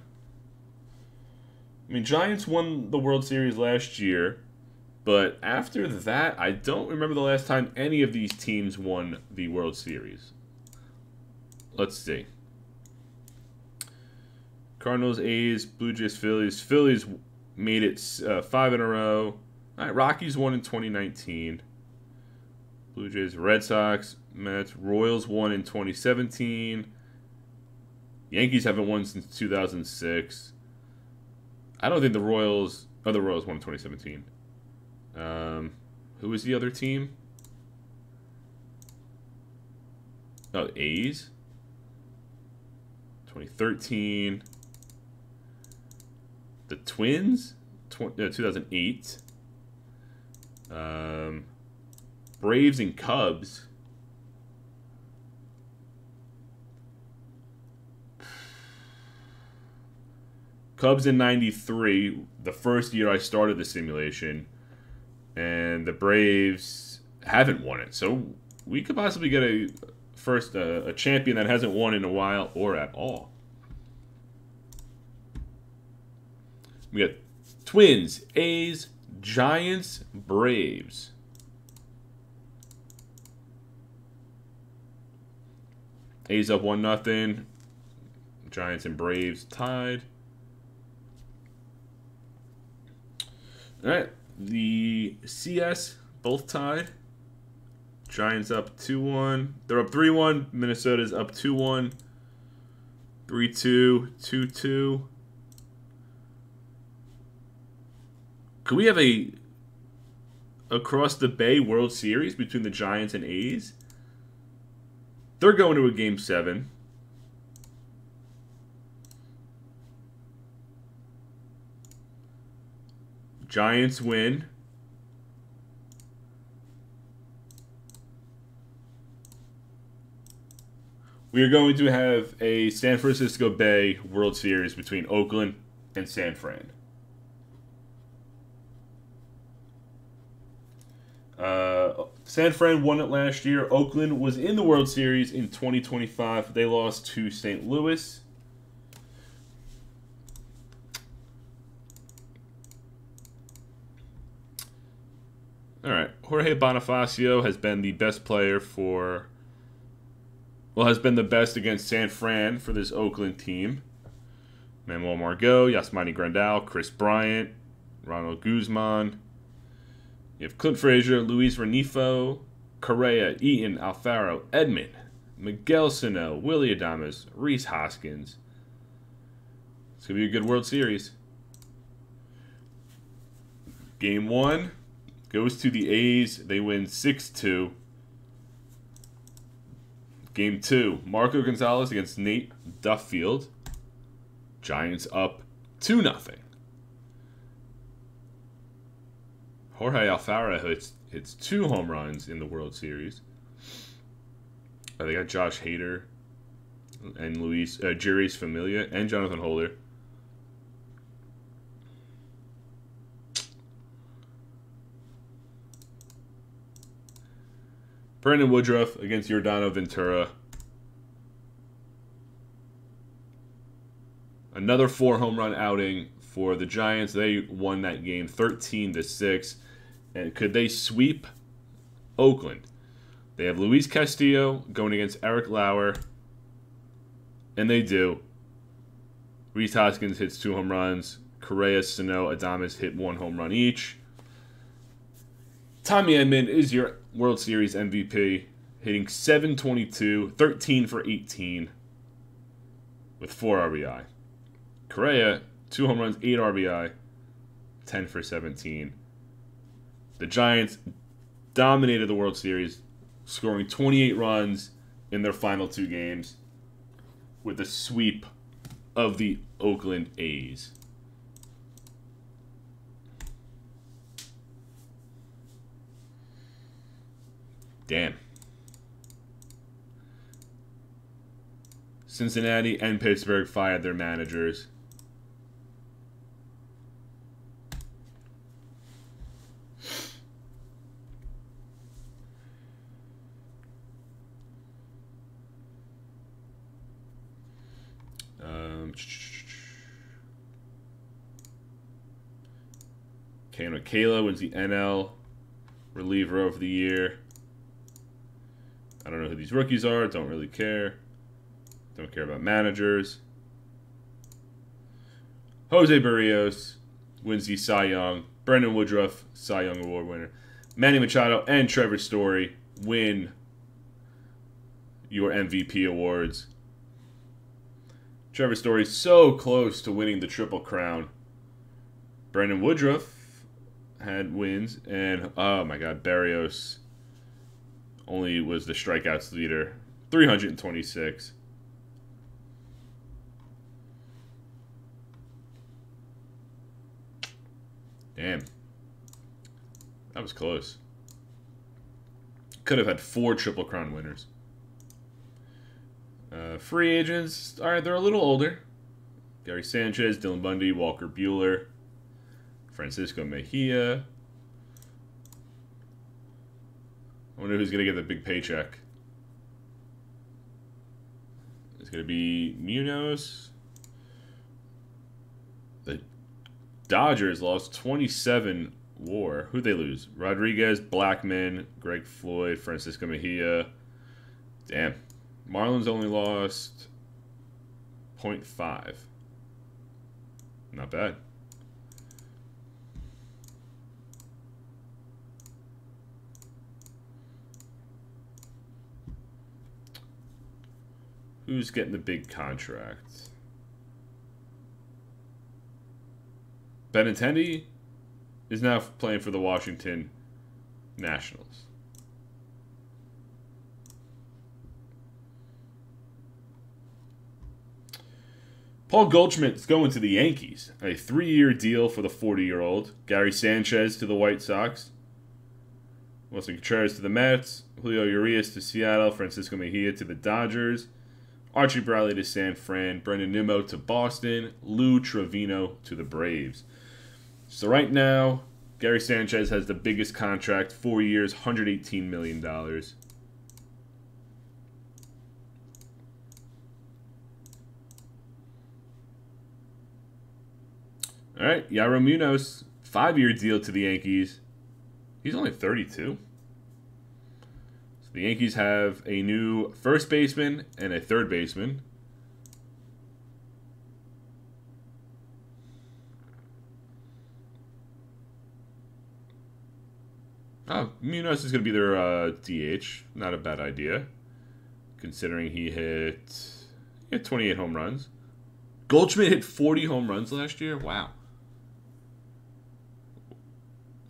I mean, Giants won the World Series last year, but after that, I don't remember the last time any of these teams won the World Series. Let's see. Cardinals, A's, Blue Jays, Phillies. Phillies made it 5 in a row. All right, Rockies won in 2019. Blue Jays, Red Sox, Mets, Royals won in 2017. Yankees haven't won since 2006. I don't think the Royals won in 2017. Who was the other team? Oh, A's. 2013. The Twins. 2008. Braves and Cubs. Cubs in 93, the first year I started the simulation, and the Braves haven't won it. So we could possibly get a champion that hasn't won in a while or at all. We got Twins, A's, Giants, Braves. A's up 1-0. Giants and Braves tied. All right, the CS both tied. Giants up 2-1. They're up 3-1. Minnesota's up 2-1. 3-2, 2-2. Could we have a across the bay World Series between the Giants and A's? They're going to a Game 7. Giants win. We are going to have a San Francisco Bay World Series between Oakland and San Fran. San Fran won it last year. Oakland was in the World Series in 2025. They lost to St. Louis. All right. Jorge Bonifacio has been the best player has been the best against San Fran for this Oakland team. Manuel Margot, Yasmani Grandal, Chris Bryant, Ronald Guzman. You have Clint Frazier, Luis Renifo, Correa, Eaton, Alfaro, Edman, Miguel Sano, Willie Adames, Rhys Hoskins. It's going to be a good World Series. Game 1 goes to the A's. They win 6-2. Game 2, Marco Gonzalez against Nate Duffield. Giants up 2-0. Jorge Alfaro hits 2 home runs in the World Series. They got Josh Hader and Jerry's Familia and Jonathan Holder. Brandon Woodruff against Yordano Ventura. Another 4 home run outing for the Giants. They won that game 13-6. And could they sweep Oakland? They have Luis Castillo going against Eric Lauer. And they do. Rhys Hoskins hits 2 home runs. Correa, Sano, Adames hit 1 home run each. Tommy Edman is your World Series MVP, hitting .722, 13 for 18 with 4 RBI. Correa, 2 home runs, 8 RBI, 10 for 17. The Giants dominated the World Series, scoring 28 runs in their final 2 games with a sweep of the Oakland A's. Damn. Cincinnati and Pittsburgh fired their managers. Kayla wins the NL reliever of the year. I don't know who these rookies are. Don't really care. Don't care about managers. Jose Barrios wins the Cy Young. Brendan Woodruff, Cy Young Award winner. Manny Machado and Trevor Story win your MVP awards. Trevor Story so close to winning the Triple Crown. Brendan Woodruff had wins, and oh my God, Barrios only was the strikeouts leader, 326. Damn, that was close. Could have had 4 Triple Crown winners. Free agents, all right, they're a little older. Gary Sanchez, Dylan Bundy, Walker Buehler, Francisco Mejia. I wonder who's going to get the big paycheck. It's going to be Munoz. The Dodgers lost 27 WAR. Who'd they lose? Rodriguez, Blackman, Greg Floyd, Francisco Mejia. Damn. Marlins only lost 0.5. Not bad. Who's getting the big contract? Benintendi is now playing for the Washington Nationals. Paul Goldschmidt's going to the Yankees. A 3-year deal for the 40-year-old. Gary Sanchez to the White Sox. Wilson Contreras to the Mets. Julio Urias to Seattle. Francisco Mejia to the Dodgers. Archie Bradley to San Fran. Brendan Nimmo to Boston. Lou Trevino to the Braves. So right now, Gary Sanchez has the biggest contract. 4 years, $118 million. All right, Yairo Munoz, 5-year deal to the Yankees. He's only 32. So the Yankees have a new first baseman and a third baseman. Oh, Munoz is going to be their DH. Not a bad idea, considering he hit 28 home runs. Goldschmidt hit 40 home runs last year. Wow.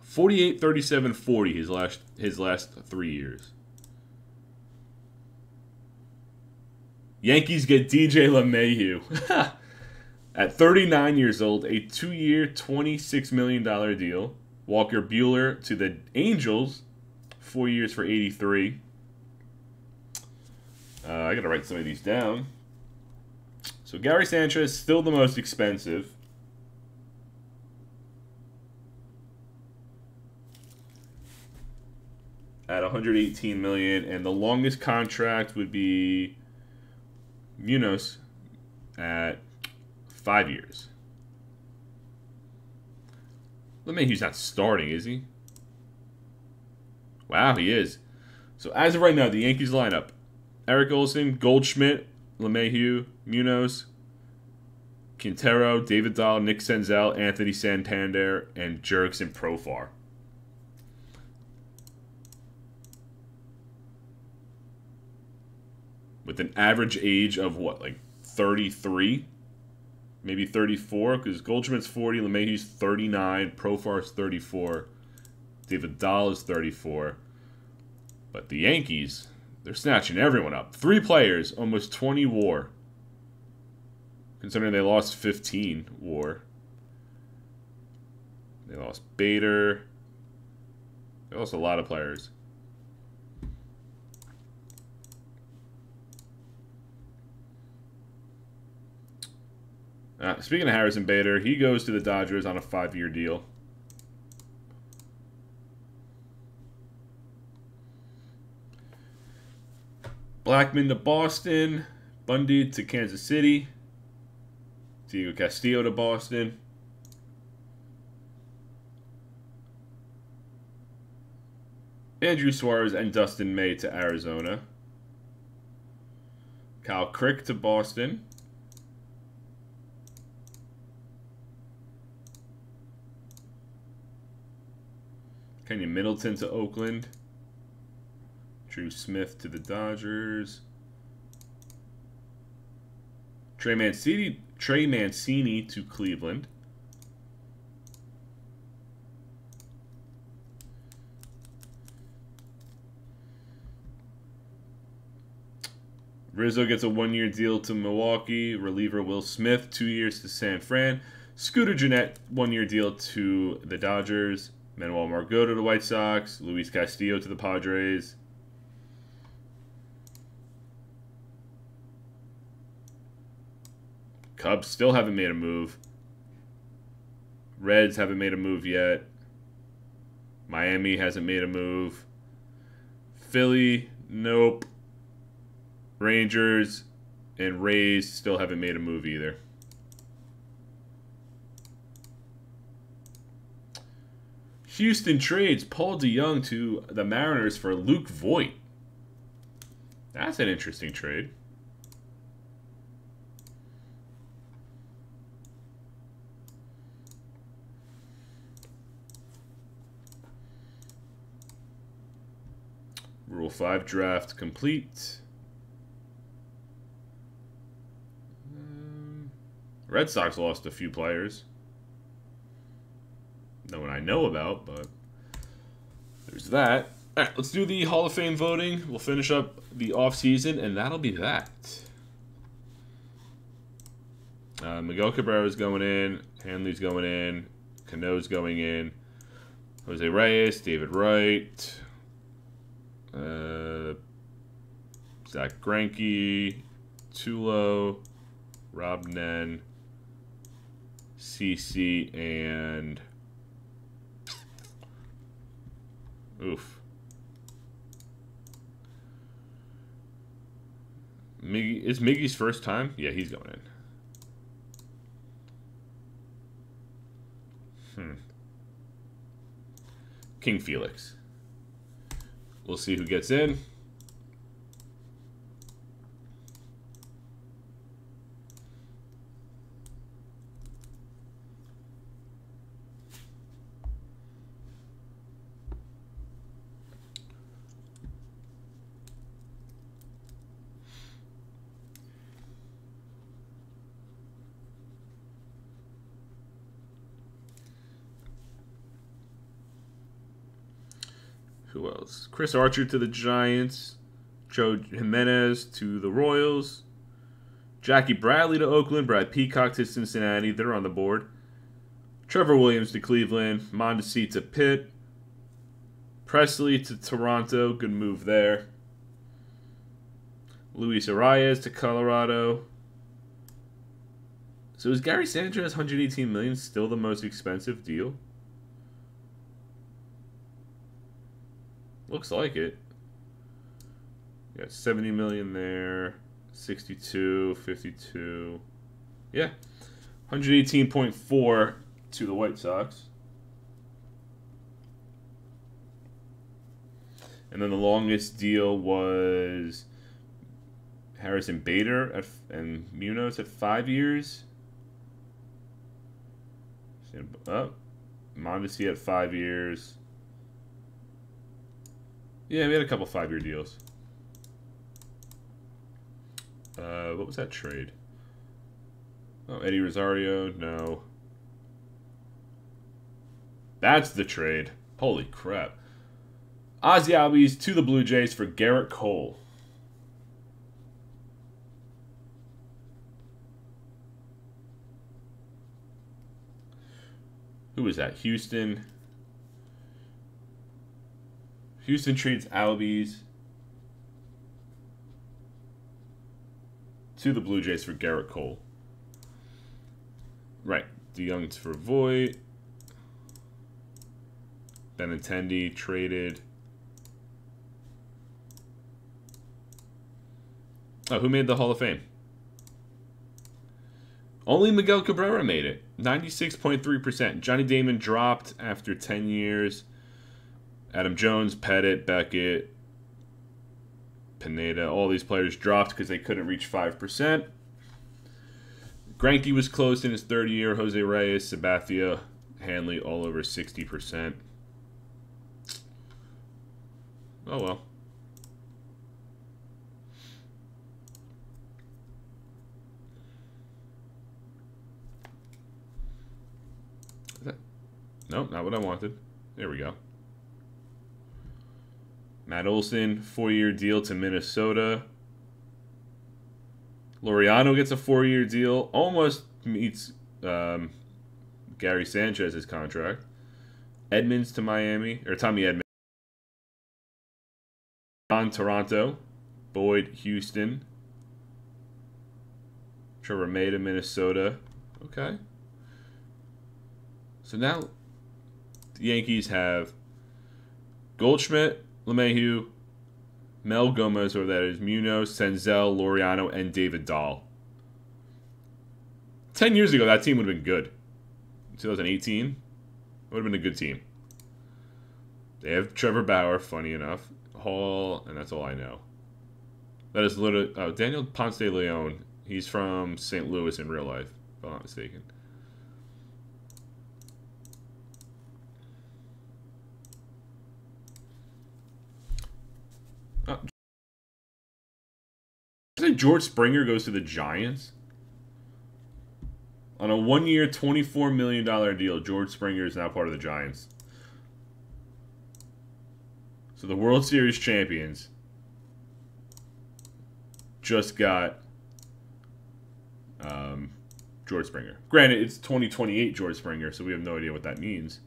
48, 37, 40 his last 3 years. Yankees get DJ LeMahieu. At 39 years old, a 2-year, $26 million deal. Walker Buehler to the Angels, 4 years for 83. I got to write some of these down. So Gary Sanchez, still the most expensive. At $118 million, and the longest contract would be Munoz at 5 years. LeMahieu's not starting, is he? Wow, he is. So as of right now, the Yankees lineup: Eric Olson, Goldschmidt, LeMahieu, Munoz, Quintero, David Dahl, Nick Senzel, Anthony Santander, and Jurickson Profar. With an average age of what, like 33? Maybe 34? Because Goldschmidt's 40, LeMahieu's 39, Profar's 34, David Dahl is 34. But the Yankees, they're snatching everyone up. 3 players, almost 20 WAR. Considering they lost 15 WAR. They lost Bader. They lost a lot of players. Speaking of Harrison Bader, he goes to the Dodgers on a 5-year deal. Blackman to Boston. Bundy to Kansas City. Diego Castillo to Boston. Andrew Suarez and Dustin May to Arizona. Kyle Crick to Boston. Kenyon Middleton to Oakland. Drew Smith to the Dodgers. Trey Mancini to Cleveland. Rizzo gets a 1-year deal to Milwaukee. Reliever Will Smith, 2 years to San Fran. Scooter Gennett, 1-year deal to the Dodgers. Manuel Margot to the White Sox. Luis Castillo to the Padres. Cubs still haven't made a move. Reds haven't made a move yet. Miami hasn't made a move. Philly, nope. Rangers and Rays still haven't made a move either. Houston trades Paul DeJong to the Mariners for Luke Voit. That's an interesting trade. Rule 5 draft complete. Red Sox lost a few players. No one I know about, but there's that. All right, let's do the Hall of Fame voting. We'll finish up the offseason, and that'll be that. Miguel Cabrera's going in. Hanley's going in. Cano's going in. Jose Reyes, David Wright, Zach Greinke, Tulo, Rob Nen, CC, and Miggy, is Miggy's first time? Yeah, he's going in. King Felix. We'll see who gets in. Who else? Chris Archer to the Giants. Joe Jimenez to the Royals. Jackie Bradley to Oakland. Brad Peacock to Cincinnati. They're on the board. Trevor Williams to Cleveland. Mondesi to Pitt. Presley to Toronto. Good move there. Luis Arias to Colorado. So is Gary Sanchez $118 million still the most expensive deal? Looks like it. You got $70 million there, 62, 52. Yeah, 118.4 to the White Sox. And then the longest deal was Harrison Bader and Munoz at 5 years. Mondesi at 5 years. Yeah, we had a couple 5-year deals. What was that trade? Oh, Eddie Rosario, no. That's the trade. Holy crap. Ozzie Albies to the Blue Jays for Gerrit Cole. Who was that? Houston. Houston trades Albies to the Blue Jays for Gerrit Cole. Right. DeYoung's for Voit. Benintendi traded. Oh, who made the Hall of Fame? Only Miguel Cabrera made it. 96.3%. Johnny Damon dropped after 10 years. Adam Jones, Pettit, Beckett, Pineda, all these players dropped because they couldn't reach 5%. Greinke was close in his third year. Jose Reyes, Sabathia, Hanley, all over 60%. Oh, well. Nope, not what I wanted. There we go. Matt Olson, 4-year deal to Minnesota. Laureano gets a 4-year deal. Almost meets Gary Sanchez's contract. Edmonds to Miami, or Tommy Edmonds. On Toronto. Boyd, Houston. Trevor May to Minnesota. Okay. So now the Yankees have Goldschmidt, LeMahieu, Mel Gomez, or that is Munoz, Senzel, Laureano, and David Dahl. 10 years ago, that team would have been good. 2018, it would have been a good team. They have Trevor Bauer, funny enough, Hall, and that's all I know. That is literally Daniel Ponce de Leon. He's from St. Louis in real life, if I'm not mistaken. I think George Springer goes to the Giants. On a 1-year, $24 million deal, George Springer is now part of the Giants. So the World Series champions just got George Springer. Granted, it's 2028 George Springer, so we have no idea what that means.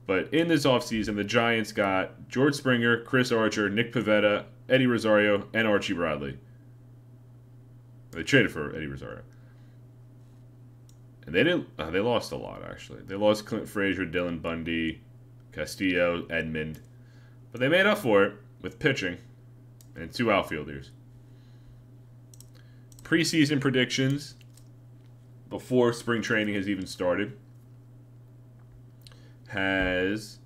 But in this offseason, the Giants got George Springer, Chris Archer, Nick Pivetta, Eddie Rosario, and Archie Bradley. They traded for Eddie Rosario. And they didn't. They lost a lot, actually. They lost Clint Frazier, Dylan Bundy, Castillo, Edmund. But they made up for it with pitching and 2 outfielders. Preseason predictions before spring training has even started has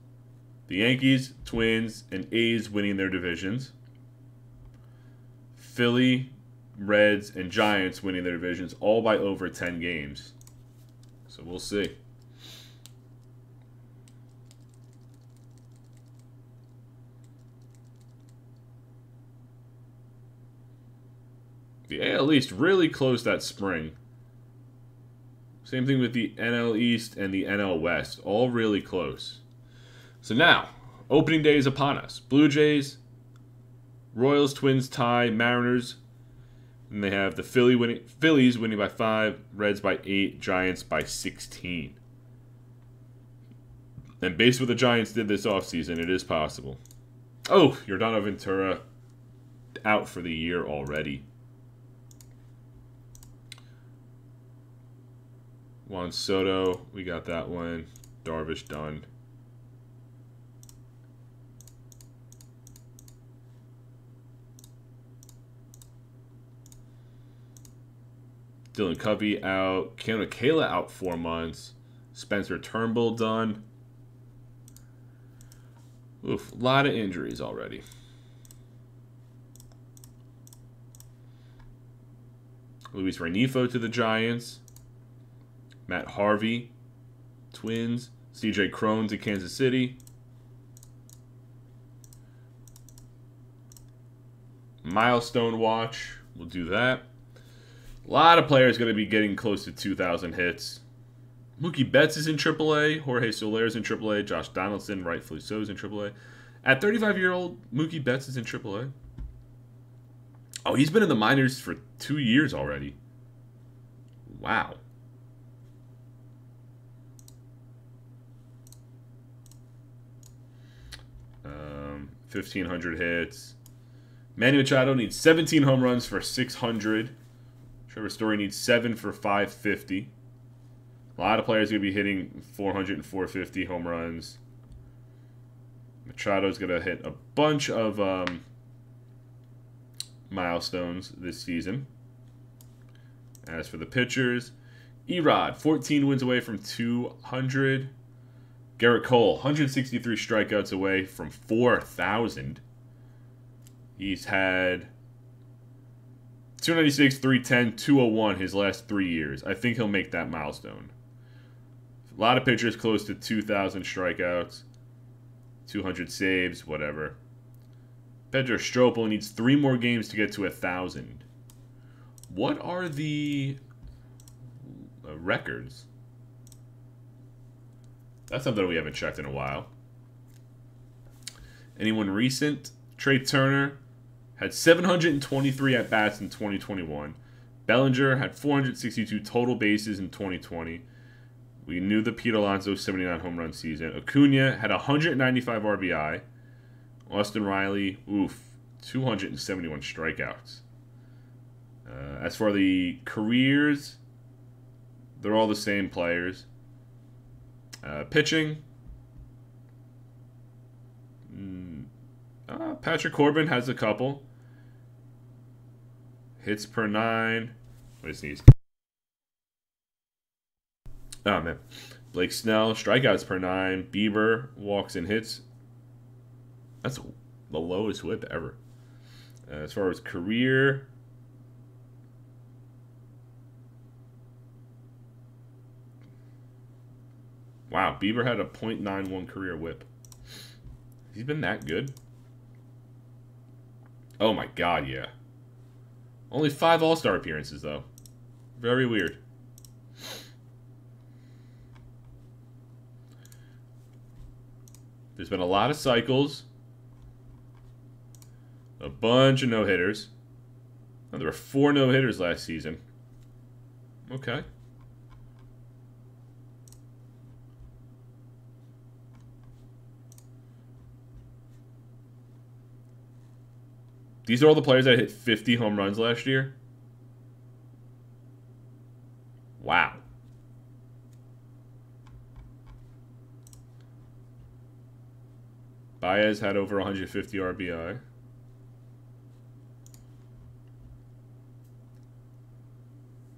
the Yankees, Twins, and A's winning their divisions. Philly, Reds, and Giants winning their divisions, all by over 10 games. So we'll see. The AL East really closed that spring. Same thing with the NL East and the NL West. All really close. So now, opening day is upon us. Blue Jays, Royals, Twins tie, Mariners. And they have the Phillies winning by 5, Reds by 8, Giants by 16. And based on what the Giants did this offseason, it is possible. Oh, Yordano Ventura out for the year already. Juan Soto, we got that one. Darvish done. Dylan Covey out. Keanu Kayla out 4 months. Spencer Turnbull done. Oof, a lot of injuries already. Luis Renifo to the Giants. Matt Harvey, Twins. CJ Cron to Kansas City. Milestone watch. We'll do that. A lot of players going to be getting close to 2,000 hits. Mookie Betts is in AAA. Jorge Soler is in AAA. Josh Donaldson, rightfully so, is in AAA. At 35-year-old, Mookie Betts is in AAA. Oh, he's been in the minors for 2 years already. Wow. 1,500 hits. Manny Machado needs 17 home runs for 600. Trevor Story needs 7 for 550. A lot of players are going to be hitting 400 and 450 home runs. Machado's going to hit a bunch of milestones this season. As for the pitchers, Erod, 14 wins away from 200. Gerrit Cole, 163 strikeouts away from 4,000. He's had 296, 310, 201 his last 3 years. I think he'll make that milestone. A lot of pitchers close to 2,000 strikeouts, 200 saves, whatever. Pedro Strop needs 3 more games to get to 1,000. What are the records? That's something we haven't checked in a while. Anyone recent? Trey Turner had 723 at-bats in 2021. Bellinger had 462 total bases in 2020. We knew the Pete Alonso 79 home run season. Acuna had 195 RBI. Austin Riley, 271 strikeouts. As for the careers, they're all the same players. Pitching, Patrick Corbin has a couple. Hits per 9. What is sneeze? Oh, man. Blake Snell, strikeouts per 9. Bieber, walks and hits. That's the lowest whip ever. As far as career, wow, Bieber had a .91 career whip. He's been that good? Oh my god, yeah. Only 5 All-Star appearances, though. Very weird. There's been a lot of cycles. A bunch of no-hitters. Oh, there were 4 no-hitters last season. Okay. These are all the players that hit 50 home runs last year. Wow. Baez had over 150 RBI.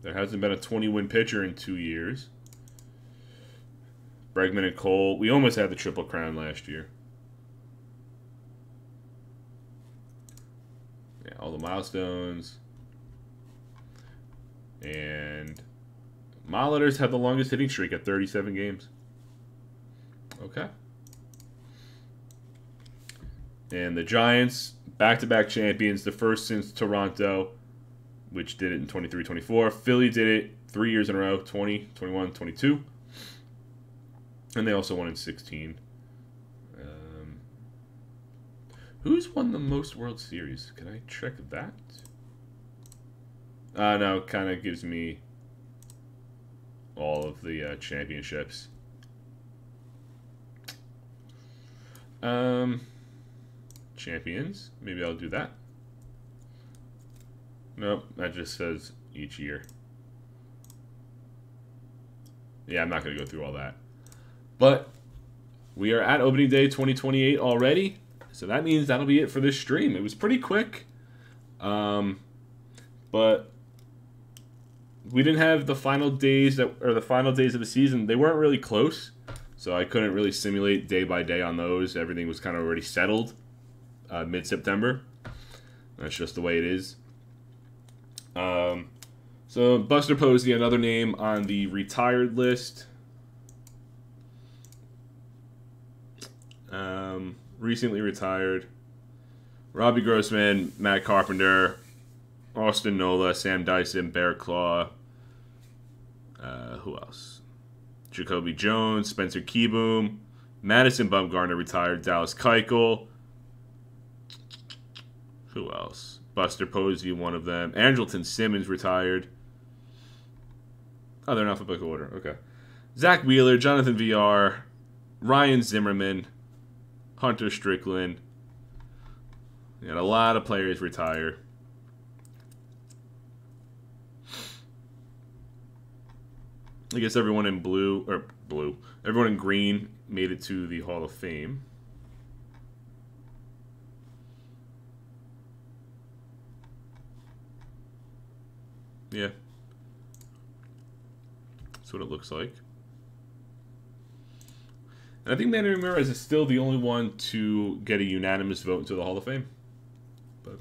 There hasn't been a 20-win pitcher in 2 years. Bregman and Cole. We almost had the Triple Crown last year. Yeah, all the milestones. And Molitor's had the longest hitting streak at 37 games. Okay. And the Giants, back-to-back champions, the first since Toronto, which did it in 23-24. Philly did it 3 years in a row, 20, 21, 22. And they also won in 16. Who's won the most World Series? Can I check that? No, it kind of gives me all of the championships. Champions. Maybe I'll do that. Nope, that just says each year. Yeah, I'm not going to go through all that. But we are at opening day 2028 already. So that means that'll be it for this stream. It was pretty quick. But we didn't have the final days of the season. They weren't really close. So I couldn't really simulate day by day on those. Everything was kind of already settled mid-September. That's just the way it is. So Buster Posey, another name on the retired list. Recently retired. Robbie Grossman, Matt Carpenter, Austin Nola, Sam Dyson, Bear Claw. Who else? Jacoby Jones, Spencer Keyboom, Madison Bumgarner retired, Dallas Keuchel. Who else? Buster Posey, one of them. Andrelton Simmons retired. Oh, they're in alphabetical order. Okay. Zach Wheeler, Jonathan VR, Ryan Zimmerman, Hunter Strickland, We had a lot of players retire. I guess everyone in everyone in green made it to the Hall of Fame. Yeah. That's what it looks like. And I think Manny Ramirez is still the only one to get a unanimous vote into the Hall of Fame. But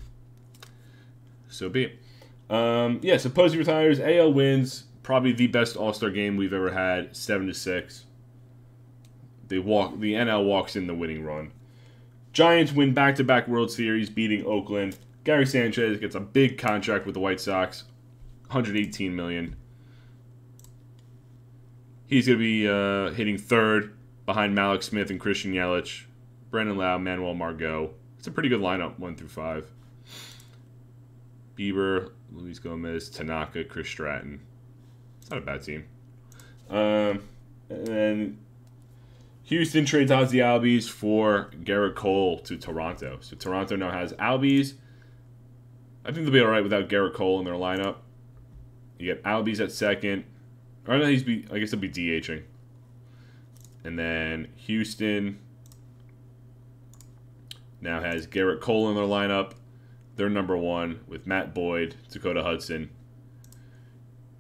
so be it. Yeah, so Posey retires. AL wins. Probably the best All-Star game we've ever had. 7-6. The NL walks in the winning run. Giants win back-to-back World Series, beating Oakland. Gary Sanchez gets a big contract with the White Sox. $118 million. He's going to be hitting third behind Malik Smith and Christian Yelich. Brandon Lau, Manuel Margot. It's a pretty good lineup, 1 through 5. Bieber, Luis Gomez, Tanaka, Chris Stratton. It's not a bad team. And then Houston trades Ozzie Albies for Gerrit Cole to Toronto. So Toronto now has Albies. I think they'll be all right without Gerrit Cole in their lineup. You get Albies at second. Or no, I guess he'll be DHing. And then Houston now has Gerrit Cole in their lineup. They're number 1 with Matt Boyd, Dakota Hudson.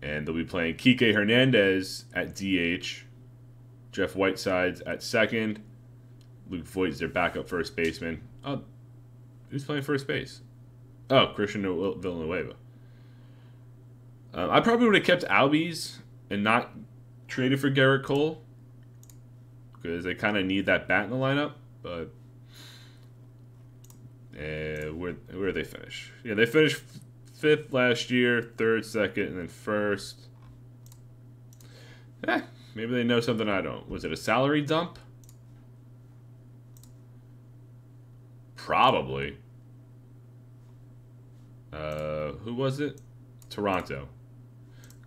And they'll be playing Kike Hernandez at DH. Jeff Whiteside's at second. Luke Voigt's their backup first baseman. Oh, who's playing first base? Oh, Christian Villanueva. I probably would have kept Albies and not traded for Gerrit Cole, because they kind of need that bat in the lineup. But where they finish? Yeah, they finished 5th last year, 3rd, 2nd, and then 1st. Maybe they know something I don't. Was it a salary dump? Probably. Who was it? Toronto.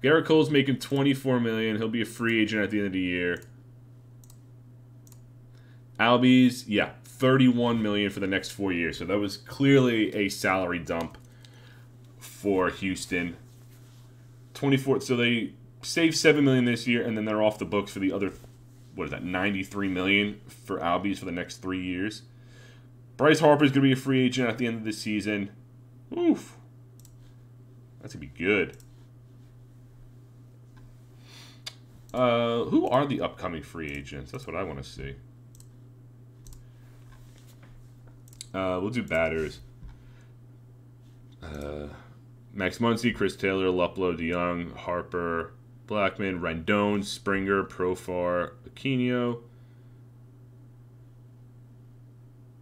Gerrit Cole's making $24 million. He'll be a free agent at the end of the year. Albies, yeah, $31 million for the next 4 years. So that was clearly a salary dump for Houston. 24. So they saved $7 million this year, and then they're off the books for the other, what is that, $93 million for Albies for the next 3 years. Bryce Harper's going to be a free agent at the end of the season. Oof. That's going to be good. Who are the upcoming free agents? That's what I want to see. We'll do batters. Max Muncy, Chris Taylor, Luplow, DeYoung, Harper, Blackman, Rendon, Springer, Profar, Aquino,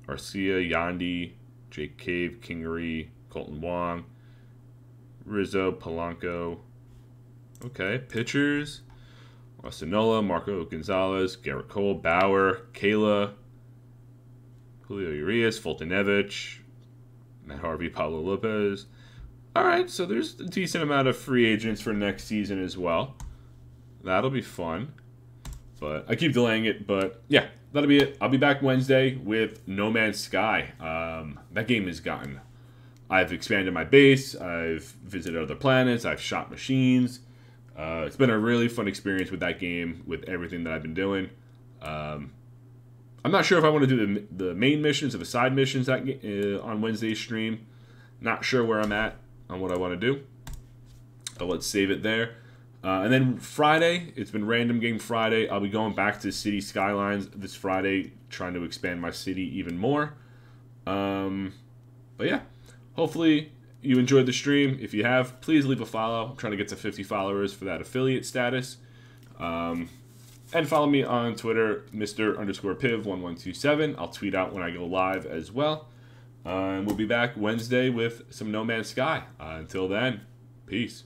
Arcia, Yandy, Jake Cave, Kingery, Colton Wong, Rizzo, Polanco. Okay, pitchers. Austin-Nola, Marco Gonzalez, Gerrit Cole, Bauer, Kayla, Julio Urias, Fultonevich, Matt Harvey, Pablo Lopez. All right, so there's a decent amount of free agents for next season as well. That'll be fun. But I keep delaying it, but yeah, that'll be it. I'll be back Wednesday with No Man's Sky. That game has gotten... I've expanded my base. I've visited other planets. I've shot machines. It's been a really fun experience with that game, with everything that I've been doing. I'm not sure if I want to do the main missions or the side missions on Wednesday's stream. Not sure where I'm at on what I want to do. But let's save it there. And then Friday, it's been Random Game Friday. I'll be going back to City Skylines this Friday, trying to expand my city even more. But yeah, hopefully you enjoyed the stream. If you have, please leave a follow. I'm trying to get to 50 followers for that affiliate status. And follow me on Twitter, Mr_Piv1127. I'll tweet out when I go live as well. And we'll be back Wednesday with some No Man's Sky. Until then, peace.